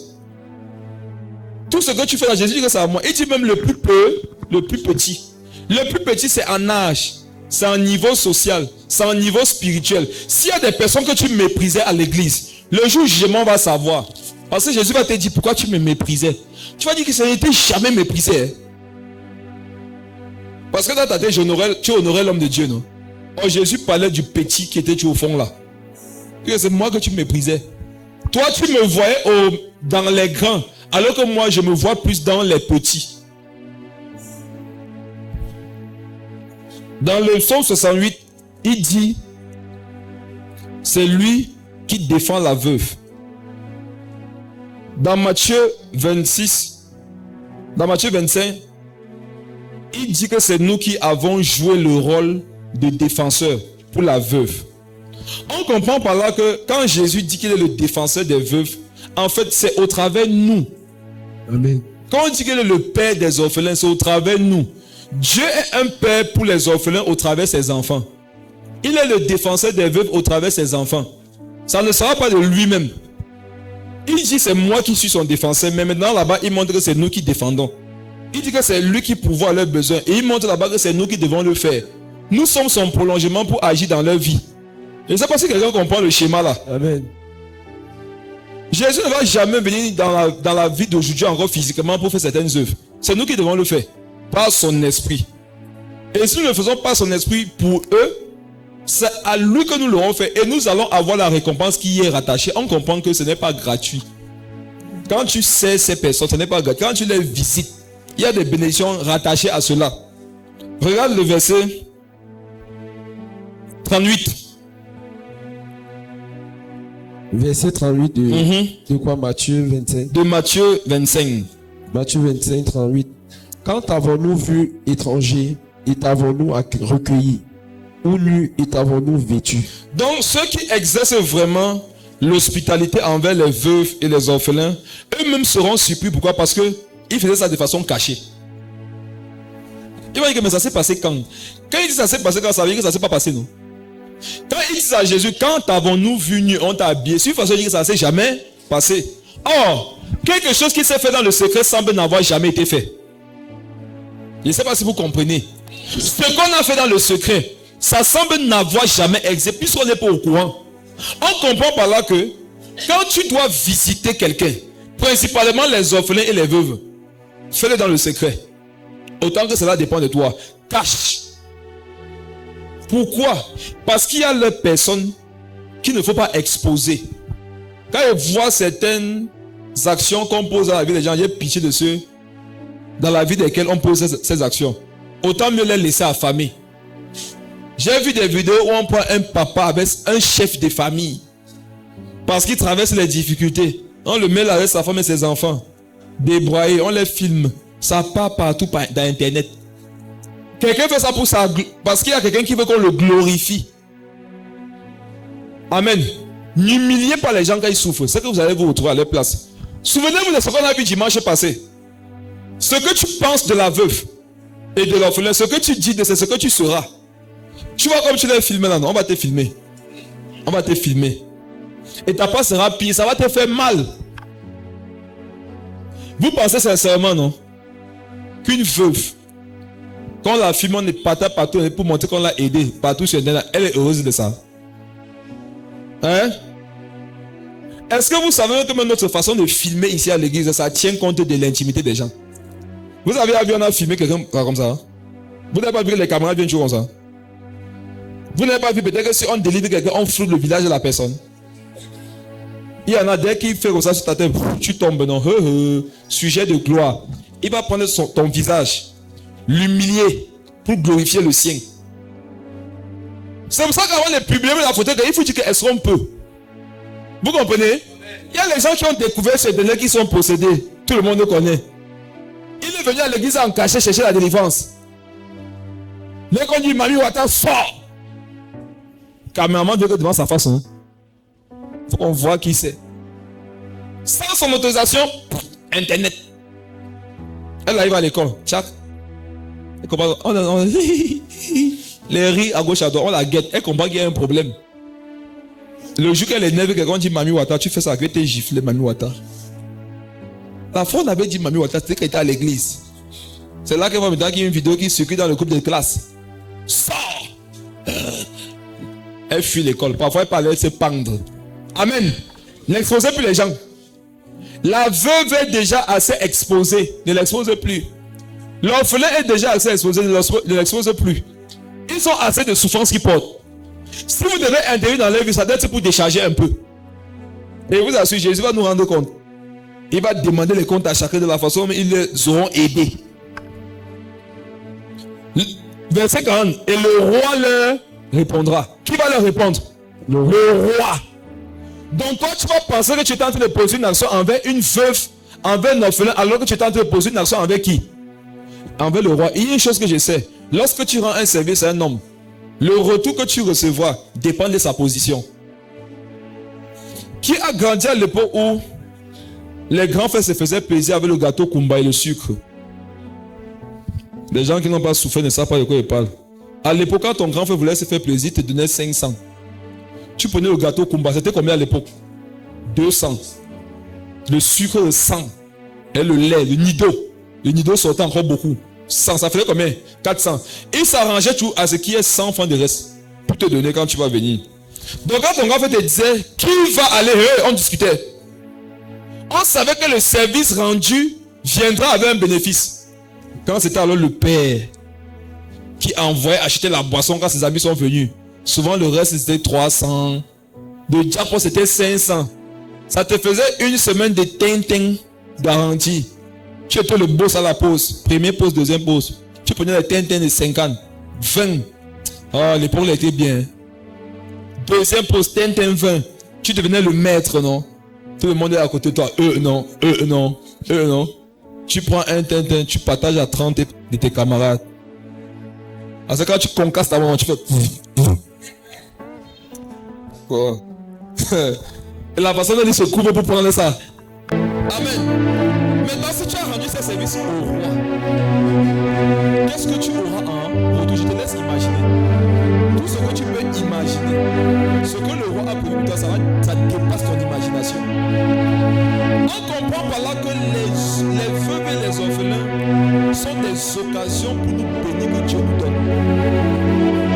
Tout ce que tu fais dans Jésus, c'est à moi. Il dit même le plus petit. Le plus petit, c'est en âge. C'est en niveau social. C'est en niveau spirituel. S'il y a des personnes que tu méprisais à l'église, le jour où jugement va savoir. Parce que Jésus va te dire pourquoi tu me méprisais. Tu vas dire que ça n'était jamais méprisé. Hein? Parce que dans ta tête, tu honorais l'homme de Dieu, non? Oh, Jésus parlait du petit qui était au fond là. C'est moi que tu méprisais. Toi, tu me voyais dans les grands, alors que moi, je me vois plus dans les petits. Dans le psaume 68, il dit, c'est lui qui défend la veuve. Dans Matthieu 25, il dit que c'est nous qui avons joué le rôle de défenseur pour la veuve. On comprend par là que quand Jésus dit qu'il est le défenseur des veuves, en fait, c'est au travers de nous. Amen. Quand on dit qu'il est le père des orphelins, c'est au travers de nous. Dieu est un père pour les orphelins au travers de ses enfants. Il est le défenseur des veuves au travers de ses enfants. Ça ne sera pas de lui-même. Il dit c'est moi qui suis son défenseur, mais maintenant là-bas, il montre que c'est nous qui défendons. Il dit que c'est lui qui pourvoit à leurs besoins. Et il montre là-bas que c'est nous qui devons le faire. Nous sommes son prolongement pour agir dans leur vie. Je ne sais pas si quelqu'un comprend le schéma là. Amen. Jésus ne va jamais venir dans la vie d'aujourd'hui encore physiquement pour faire certaines œuvres. C'est nous qui devons le faire. Par son esprit. Et si nous ne le faisons pas son esprit pour eux, c'est à lui que nous l'aurons fait. Et nous allons avoir la récompense qui y est rattachée. On comprend que ce n'est pas gratuit. Quand tu sais ces personnes, ce n'est pas gratuit. Quand tu les visites, il y a des bénédictions rattachées à cela. Regarde le verset 38. Verset 38 de quoi? Matthieu 25. De Matthieu 25. Matthieu 25, 38. Quand avons-nous vu étranger et t'avons-nous recueilli? Ou nu et t'avons-nous vêtu? Donc ceux qui exercent vraiment l'hospitalité envers les veuves et les orphelins, eux-mêmes seront surpris. Pourquoi? Parce qu'ils faisaient ça de façon cachée. Il va dire que mais ça s'est passé quand? Quand il dit ça s'est passé quand, ça veut dire que ça ne s'est pas passé, non? Quand il dit à Jésus, quand avons-nous vu nu, on t'a habillé, c'est une façon de dire que ça ne s'est jamais passé. Or, quelque chose qui s'est fait dans le secret semble n'avoir jamais été fait. Je ne sais pas si vous comprenez. Ce qu'on a fait dans le secret, ça semble n'avoir jamais existé, puisqu'on n'est pas au courant. On comprend par là que quand tu dois visiter quelqu'un, principalement les orphelins et les veuves, fais-le dans le secret. Autant que cela dépend de toi. Cache. Pourquoi? Parce qu'il y a les personnes qu'il ne faut pas exposer. Quand ils voient certaines actions qu'on pose dans la vie des gens, il y a pitié de ceux dans la vie desquels on pose ces actions. Autant mieux les laisser affamer. J'ai vu des vidéos où on prend un papa avec un chef de famille parce qu'il traverse les difficultés. On le met là avec sa femme et ses enfants. Débroyés, on les filme. Ça part partout dans Internet. Quelqu'un fait ça pour ça, parce qu'il y a quelqu'un qui veut qu'on le glorifie. Amen. N'humiliez pas les gens quand ils souffrent. C'est que vous allez vous retrouver à leur place. Souvenez-vous de ce qu'on a vu dimanche passé. Ce que tu penses de la veuve et de l'orphelin, ce que tu dis de c'est ce que tu seras. Tu vois comme tu l'as filmé là, non? On va te filmer. On va te filmer. Et ta part sera pire, ça va te faire mal. Vous pensez sincèrement, non? Qu'une veuve, quand on la filme, on est partout pour montrer qu'on l'a aidé partout sur Internet, elle est heureuse de ça. Hein? Est-ce que vous savez que notre façon de filmer ici à l'église, ça tient compte de l'intimité des gens? Vous avez vu, on a filmé quelqu'un comme ça? Vous n'avez pas vu que les caméras viennent toujours comme ça? Vous n'avez pas vu peut-être que si on délivre quelqu'un, on floute le visage de la personne? Il y en a dès qu'il fait comme ça sur ta tête, tu tombes, non? Sujet de gloire. Il va prendre ton visage, l'humilier pour glorifier le sien. C'est pour ça qu'avant de publier la photo, il faut dire qu'elles seront peu. Vous comprenez? Il y a les gens qui ont découvert ces données qui sont possédés. Tout le monde le connaît. Il est venu à l'église en cachet chercher la délivrance. Dès qu'on dit Mami Ouattara sort. Caméraman veut que devant sa face. Il faut qu'on voit qui c'est. Sans son autorisation, Internet. Elle arrive à l'école. Tchac. Les rires à gauche à droite, on la guette. Elle comprend qu'il y a un problème. Le jour qu'elle est énervée, quelqu'un dit Mami Ouattara, tu fais ça avec tes gifles, Mami Ouattara. La fois on avait dit Mami Ouattara, c'était qu'elle était à l'église. C'est là qu'elle va me dire qu'il y a une vidéo qui circule dans le groupe de classe. Sors! Elle fuit l'école. Parfois elle parlait de se pendre. Amen. N'exposez plus les gens. La veuve est déjà assez exposée. Ne l'expose plus. L'orphelin est déjà assez exposé. Ne l'expose plus. Ils ont assez de souffrance qu'ils portent. Si vous devez intervenir dans leur vie, ça doit être pour décharger un peu. Et vous assurez, Jésus va nous rendre compte. Il va demander les comptes à chacun de la façon dont ils les auront aidés. Verset 40. Et le roi leur répondra. Qui va leur répondre? Le roi. Donc toi, tu vas penser que tu es en train de poser une action envers une veuve, envers un orphelin, alors que tu es en train de poser une action envers qui? Envers le roi. Il y a une chose que je sais. Lorsque tu rends un service à un homme, le retour que tu recevras dépend de sa position. Qui a grandi à l'époque où les grands frères se faisaient plaisir avec le gâteau Kumba et le sucre? Les gens qui n'ont pas souffert ne savent pas de quoi ils parlent. À l'époque, quand ton grand frère voulait se faire plaisir, il te donnait 500. Tu prenais le gâteau Kumba, c'était combien à l'époque? 200. Le sucre de 100. Et le lait, le nido. Le nido sortait encore beaucoup. 100, ça faisait combien? 400. Il s'arrangeait tout à ce qu'il y ait 100 francs de reste pour te donner quand tu vas venir. Donc quand ton grand frère te disait qui va aller, on discutait. On savait que le service rendu viendra avec un bénéfice. Quand c'était alors le père qui envoyait acheter la boisson quand ses amis sont venus, souvent le reste c'était 300. De diapo c'était 500. Ça te faisait une semaine de tintin garantie. Tu étais le boss à la pause. Première pause, deuxième pause. Tu prenais les tintins de 50, 20. Oh, l'époque était bien. Deuxième pause, tintin 20. Tu devenais le maître, non? Tout le monde est à côté de toi. Non. Non. Tu prends un tintin, tu partages à 30 de tes camarades. Parce que quand tu concasses ta maman, tu fais... Quoi? Et la personne, elle se couvre pour prendre ça. Amen. Maintenant, si tu as rendu ce service au roi, qu'est-ce que tu auras en retour? Je te laisse imaginer. Tout ce que tu peux imaginer, ce que le roi a pour toi, ça dépasse ton imagination. On comprend par là que les veuves et les orphelins sont des occasions pour nous bénir que Dieu nous donne.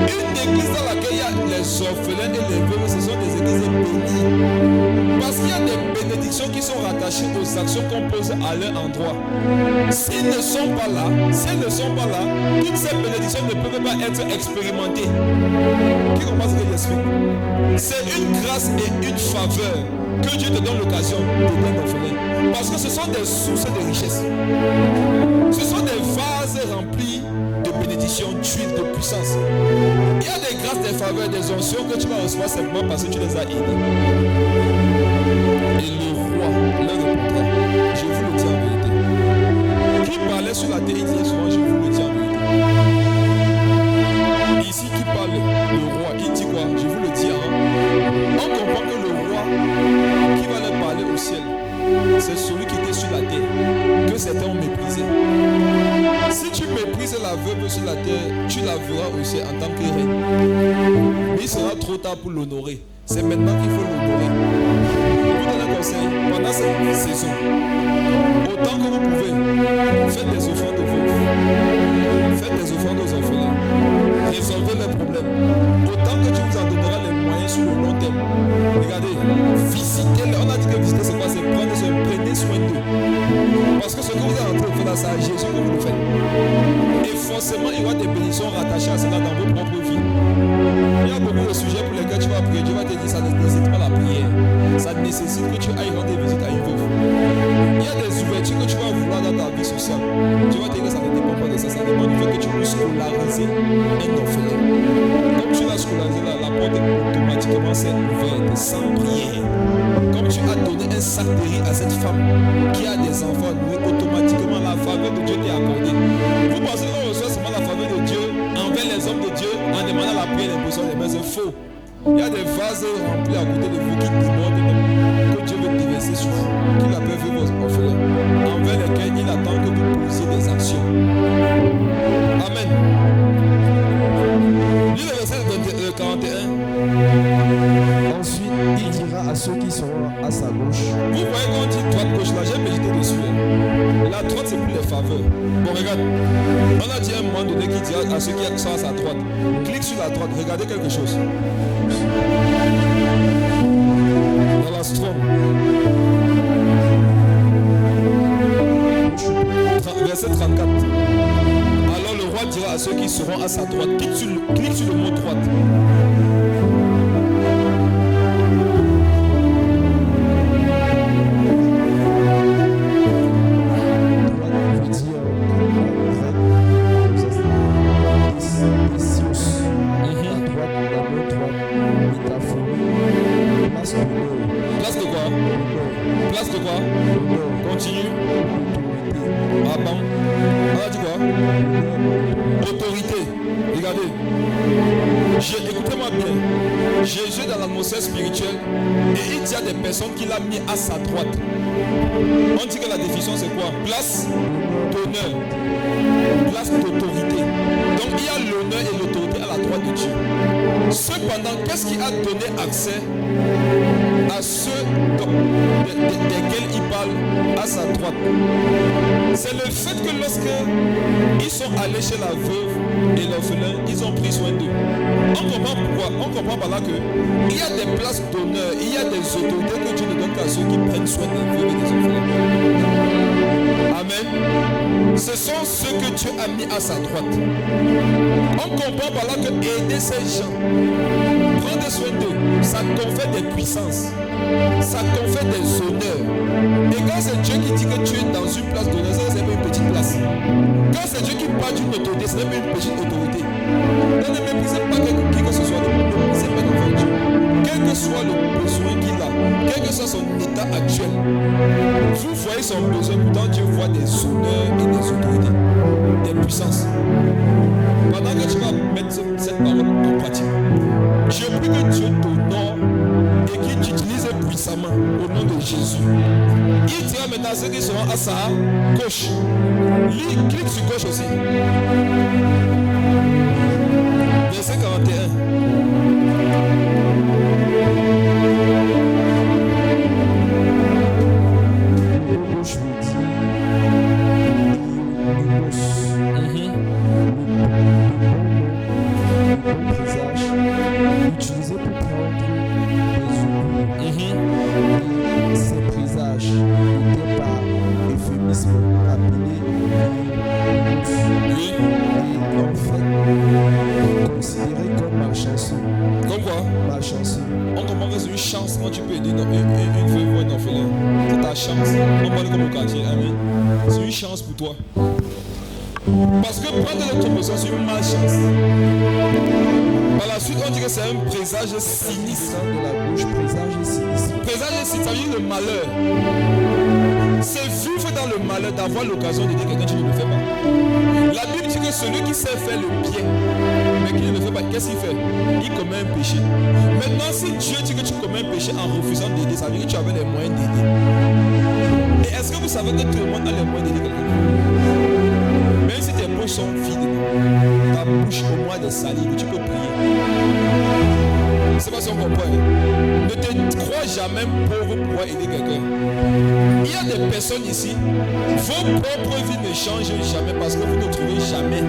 Une église dans laquelle il y a les orphelins et les veuves, ce sont des églises bénies. Parce qu'il y a des bénédictions qui sont rattachées aux actions qu'on pose à leur endroit. S'ils ne sont pas là, toutes ces bénédictions ne peuvent pas être expérimentées. Qui comprend ce que j'explique? C'est une grâce et une faveur que Dieu te donne l'occasion d'aider un orphelin. Parce que ce sont des sources de richesse. Ce sont des vases remplis de bénédictions, d'huile, de puissance. Il y a des grâces, des faveurs, des onctions que tu vas recevoir simplement parce que tu les as aidés. Et le roi leur répondra, je vous le dis en vérité. Qui parlait sur la terre, il disait souvent, je vous le dis en vérité. Ici, qui parle, le roi, il dit quoi? Je vous le dis. On comprend que le roi qui va leur parler au ciel, c'est celui qui était sur la terre, que certains ont méprisé. Si tu méprises la veuve sur la terre, tu la verras au ciel en tant que reine. Mais il sera trop tard pour l'honorer. C'est maintenant qu'il faut l'honorer. Je vous donne un conseil. Pendant cette saison, autant que vous pouvez, faites des offrandes aux veuves. Faites des offrandes aux orphelins. Résolvez les problèmes. Autant que Dieu vous en donnera les moyens sur le long terme. Regardez, visitez-les. On a dit que visiter, c'est quoi? C'est prendre soin, prenez soin d'eux. Parce que ce que vous êtes en train de faire là, c'est à Jésus que vous le faites. Et forcément, il y aura des bénédictions rattachées à cela dans vos propres vies. Il y a beaucoup de sujets pour lesquels tu vas prier. Dieu va te dire ça ne nécessite pas la prière. Ça nécessite que tu ailles rendre visite à une veuve. Il y a des ouvertures que tu vas vouloir dans ta vie sociale. Dieu va te dire que ça ne dépend pas de ça. Ça dépend du fait que tu puisses scolariser un orphelin. Comme tu l'as scolarisé là, la porte automatiquement s'est ouverte sans prière. Comme tu as donné un sac de riz à cette femme qui a des enfants à nourrir, automatiquement la faveur de Dieu t'est accordée. Vous pensez qu'on reçoit seulement la faveur de Dieu envers les hommes de Dieu en demandant la prière et l'imposition des mains? C'est faux. Il y a des vases remplis à côté de vous qui débordent même, que Dieu veut déverser sur vous, qu'il appelle vos orphelins, envers lesquels il attend que vous posiez des actions. Amen. Lis le verset 41. Ensuite, il dira à ceux qui seront à sa gauche. Vous voyez quand on dit droite-gauche là, j'ai médité dessus. La droite c'est pour les faveurs. Bon, regarde. On a dit à un moment donné qu'il dira à ceux qui sont à sa droite. Clique sur la droite, regardez quelque chose. Dans la Strong. Verset 34. Alors le roi dira à ceux qui seront à sa droite. Clique sur le mot droite. Place de quoi? Continue. Ah bon? On a dit quoi? Autorité. Regardez. Écoutez-moi bien. Jésus dans l'atmosphère spirituelle, et il dit à des personnes qu'il a mis à sa droite. On dit que la définition c'est quoi? Place d'honneur. Place d'autorité. Donc il y a l'honneur et l'autorité à la droite de Dieu. Cependant, qu'est-ce qui a donné accès à ceux desquels il parle à sa droite? C'est le fait que lorsque ils sont allés chez la veuve et l'orphelin, ils ont pris soin d'eux. On comprend pourquoi? On comprend par là que il y a des places d'honneur, il y a des autorités que Dieu ne donne qu'à ceux qui prennent soin des veuves et des orphelins. Amen. Ce sont ceux que Dieu a mis à sa droite. On comprend par là que aider ces gens, prendre soin d'eux, ça confère des puissances, ça confère des honneurs. Et quand c'est Dieu qui dit que tu es dans une place d'honneur, ça c'est pas une petite place. Quand c'est Dieu qui parle d'une autorité, ce n'est pas une petite autorité. Ne méprisez pas qui que ce soit, ne méprisez pas d'enfant de Dieu. Quel que soit le besoin qu'il a, quel que soit son état actuel, vous voyez son besoin, pourtant Dieu voit des honneurs et des autorités, des puissances. Pendant que tu vas mettre cette parole en pratique, je prie que Dieu t'honore et qu'il t'utilise puissamment au nom de Jésus. Il dira maintenant à ceux qui seront à sa gauche. Clique sur gauche aussi. Verset 41. Gauche me dit bon présage utilisé pour prendre des oublis. Ces présages étaient par euphémisme appelés et en fait considérés comme malchanceux. Comme quoi? Malchanceux. On comprend que c'est une chance quand tu peux aider une veuve ou un orphelin. C'est ta chance. On parle comme au quartier. Amen. C'est une chance pour toi. Parce que prendre l'autre personne, c'est une malchance. Par la suite, on dit que c'est un présage sinistre. De la bouche, présage et sinistre. Présage sinistre, ça veut dire le malheur. C'est vivre dans le malheur, d'avoir l'occasion de dire que quelqu'un, tu ne le fais pas. La Bible dit que celui qui sait faire le bien, mais qui ne le fait pas, qu'est-ce qu'il fait? Il commet un péché. Maintenant, si Dieu dit que tu commets un péché en refusant d'aider, ça veut dire que tu avais les moyens d'aider. Et est-ce que vous savez que tout le monde a les moyens d'aider quelqu'un? Même si tes poches sont vides, ta bouche au moins de salive, tu peux prier. Je ne sais pas si on comprend. Ne te crois jamais pauvre pour pouvoir aider quelqu'un. Il y a des personnes ici, vos propres vies ne changent jamais parce que vous ne trouvez jamais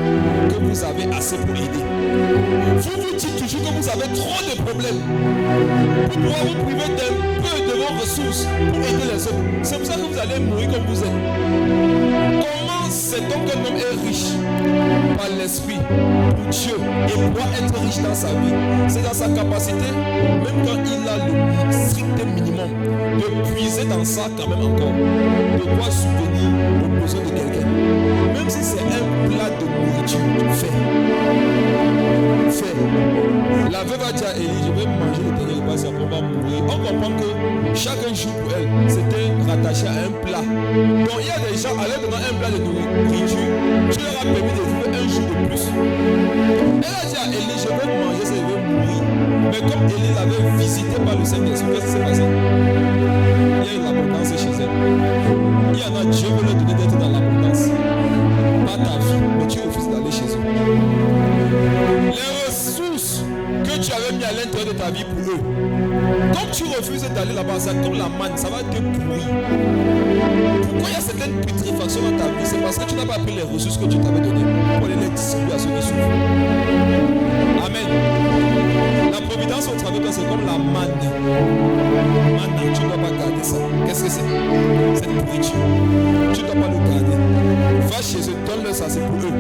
que vous avez assez pour aider. Vous vous dites toujours que vous avez trop de problèmes pour pouvoir vous priver d'un peu de vos ressources pour aider les autres. C'est pour ça que vous allez mourir comme vous êtes. Comment sait-on qu'un homme est riche? Par l'esprit, pour Dieu, et pourra être riche dans sa vie. C'est dans sa capacité, même quand il a le strict minimum, de puiser dans ça quand même encore, de quoi subvenir aux besoins de quelqu'un. Même si c'est un plat de nourriture, fais. La veuve a dit à Élie, je vais manger le dernier repas, c'est après on va mourir. On comprend que chaque jour pour elle, c'était rattaché à un plat. Donc il y a des gens, à leur donnant un plat de nourriture, tu leur as permis de vivre un jour de plus. Elle a dit à Élie, je vais manger, je vais mourir. Mais comme Élie l'avait visité par le Saint-Esprit, qu'est-ce qui s'est passé? Il y a une abondance chez elle. Il y en a, Dieu veut leur donner d'être dans l'abondance. Pas ta vie, mais tu refuses d'aller chez eux. Les ressources que tu avais mis à l'intérieur de ta vie pour eux, comme tu refuses d'aller là-bas, c'est comme la manne, ça va te pourrir. Pourquoi il y a certaines putréfactions dans ta vie? C'est parce que tu n'as pas pris les ressources que Dieu t'avait données pour aller les distribuer à ceux qui souffrent. Amen. La providence au travail, c'est comme la manne. Manne, tu ne dois pas garder ça. Qu'est-ce que c'est? Cette pourriture. Tu ne dois pas le garder. Va chez eux, donne-leur ça, c'est pour eux.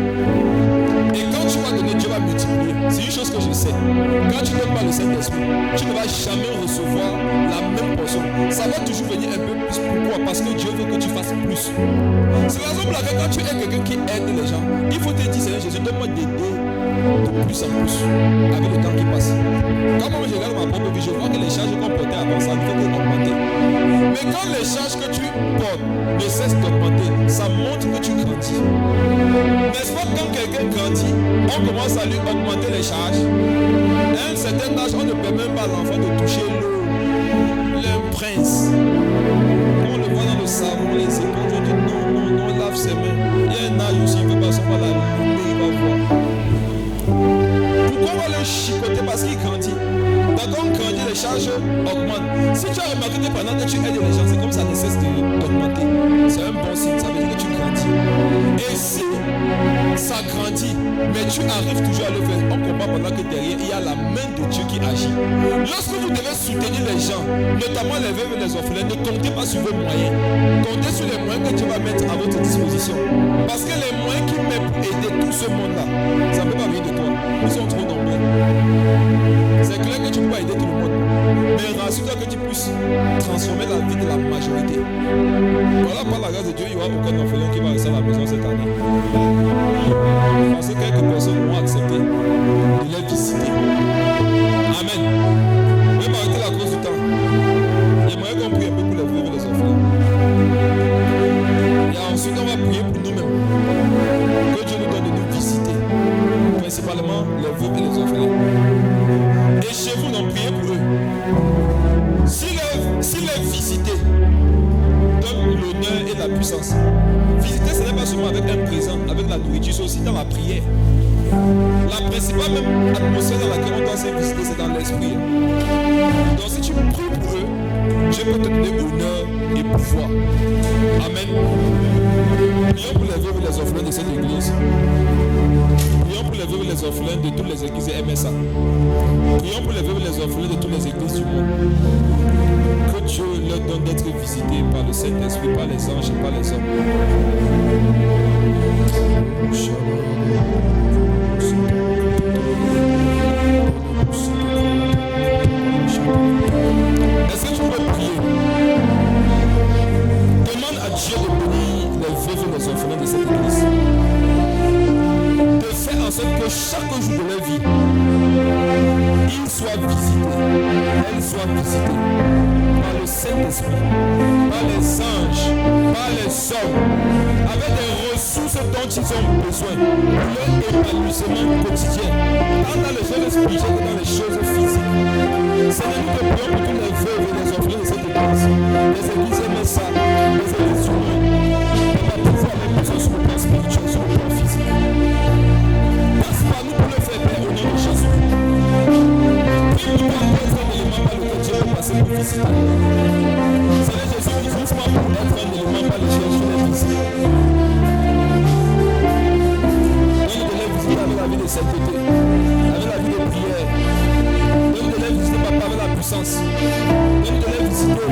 Et quand tu vas donner, Dieu va multiplier. C'est une chose que je sais. Quand tu ne donnes pas le Saint-Esprit, tu ne vas jamais recevoir la même portion. Ça va toujours venir un peu plus. Pourquoi? Parce que Dieu veut que tu fasses plus. C'est la raison pour laquelle quand tu es quelqu'un qui aide les gens, il faut te dire, Seigneur Jésus, donne-moi d'aider de plus en plus avec le temps qui passe. Quand moi je regarde ma propre vie, je vois que les charges qu'on portait avant, ça ne fait qu'augmenter. Mais quand les charges que tu portes ne cessent d'augmenter, ça montre que tu grandis. N'est-ce pas quand quelqu'un grandit, on commence à lui augmenter les charges? À un certain âge, on ne permet même pas à l'enfant de toucher l'eau. Le prince. On le voit dans le savon, les éponges, on dit non, lave ses mains. Il y a un âge aussi, il ne peut pas se faire la lumière, il va voir. Pourquoi on va le chicoter? Parce qu'il grandit. Quand on grandit, les charges augmentent. Si tu as remarqué que pendant que tu aides les gens, c'est comme ça ne cesse d'augmenter. C'est un bon signe, ça veut dire que tu grandis. Et si ça grandit, mais tu arrives toujours à le faire, on comprend pendant que derrière, il y a la main de Dieu qui agit. Lorsque vous devez soutenir les gens, notamment les veuves et les orphelins, ne comptez pas sur vos moyens. Comptez sur les moyens que Dieu va mettre à votre disposition. Parce que les moyens qu'il met pour aider tout ce monde-là, ça ne peut pas venir de toi. Ils sont trop nombreux. C'est clair que tu ne peux pas aider tout le monde. Mais rassure-toi que tu puisses transformer la vie de la majorité. Voilà, par la grâce de Dieu, il y aura aucun orphelin qui va rester à la maison cette année. Parce que quelques personnes ont accepté de les visiter. Amen. Je vais m'arrêter la cause du temps. J'aimerais qu'on prie un peu pour les veuves et les orphelins. Et ensuite, on va prier pour nous-mêmes. Que Dieu nous donne de nous visiter. Principalement les veuves et les orphelins. Et chez vous, non, priez pour eux. Si les visiter donne l'honneur et la puissance. Visiter, ce n'est pas seulement avec un présent, avec la nourriture, c'est aussi dans la prière. La principale même atmosphère dans laquelle on doit se visiter, c'est dans l'esprit. Donc si tu pries pour eux, Dieu peut te donner honneur et pouvoir. Amen. Prions pour les veuves et les orphelins de cette église. Prions pour les veuves et les orphelins de toutes les églises MSA. Prions pour les veuves et les orphelins de toutes les églises du monde. Que Dieu leur donne d'être visités par le Saint-Esprit, par les anges et par les hommes. Est-ce que tu peux prier? Demande à Dieu de bénir les veuves et les orphelins de cette église. De faire en sorte que chaque jour de leur vie, qu'il soit visité, elle soit visitée par le Saint-Esprit, par les anges, par les hommes, avec des ressources dont ils ont besoin pour leur épanouissement quotidien, tant dans les choses spirituelles que dans les choses physiques. Seigneur, nous te prions pour tous les veuves et les orphelins de cette église, les églises MSA, les églises humaines. Papa, pouvoir avec besoin sur le plan spirituel, sur le plan physique. Passe par nous pour le faire, Père, au nom de Jésus. Prie-nous pour être un élément par lequel Dieu peut passer pour visiter. Seigneur Jésus, utilise-moi pour être un élément par lequel je vais visiter. Donne de les visiter avec la vie de sainteté, avec la vie de prière. Donne de les visiter, Papa, avec la puissance. Donne de les visiter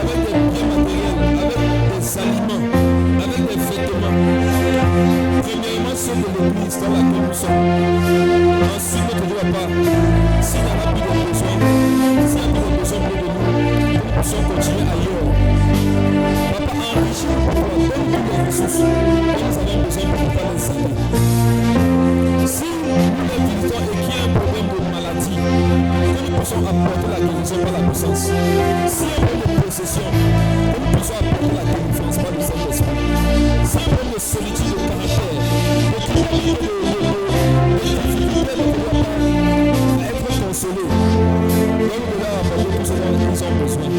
avec des biens matériels, avec des aliments, avec des vêtements. Premièrement, ceux de l'église dans laquelle nous sommes. Ensuite, notre Dieu, Papa, s'il n'y a plus de besoin, s'il n'y a plus de besoin pour de nous puissions continuer ailleurs. Papa, enrichis-nous pour toi, donne-nous les ressources dont nous avons besoin pour pouvoir les aider. Si nous les visitons et qu'il y a un problème de maladie, que nous puissions apporter la guérison par la puissance. Si un problème de possession, que nous puissions apporter la délivrance par le Saint-Esprit. Si un problème de solitude de caractère, de difficulté de pouvoir être consolé, donne-nous de leur apporter tout ce dont ils ont besoin.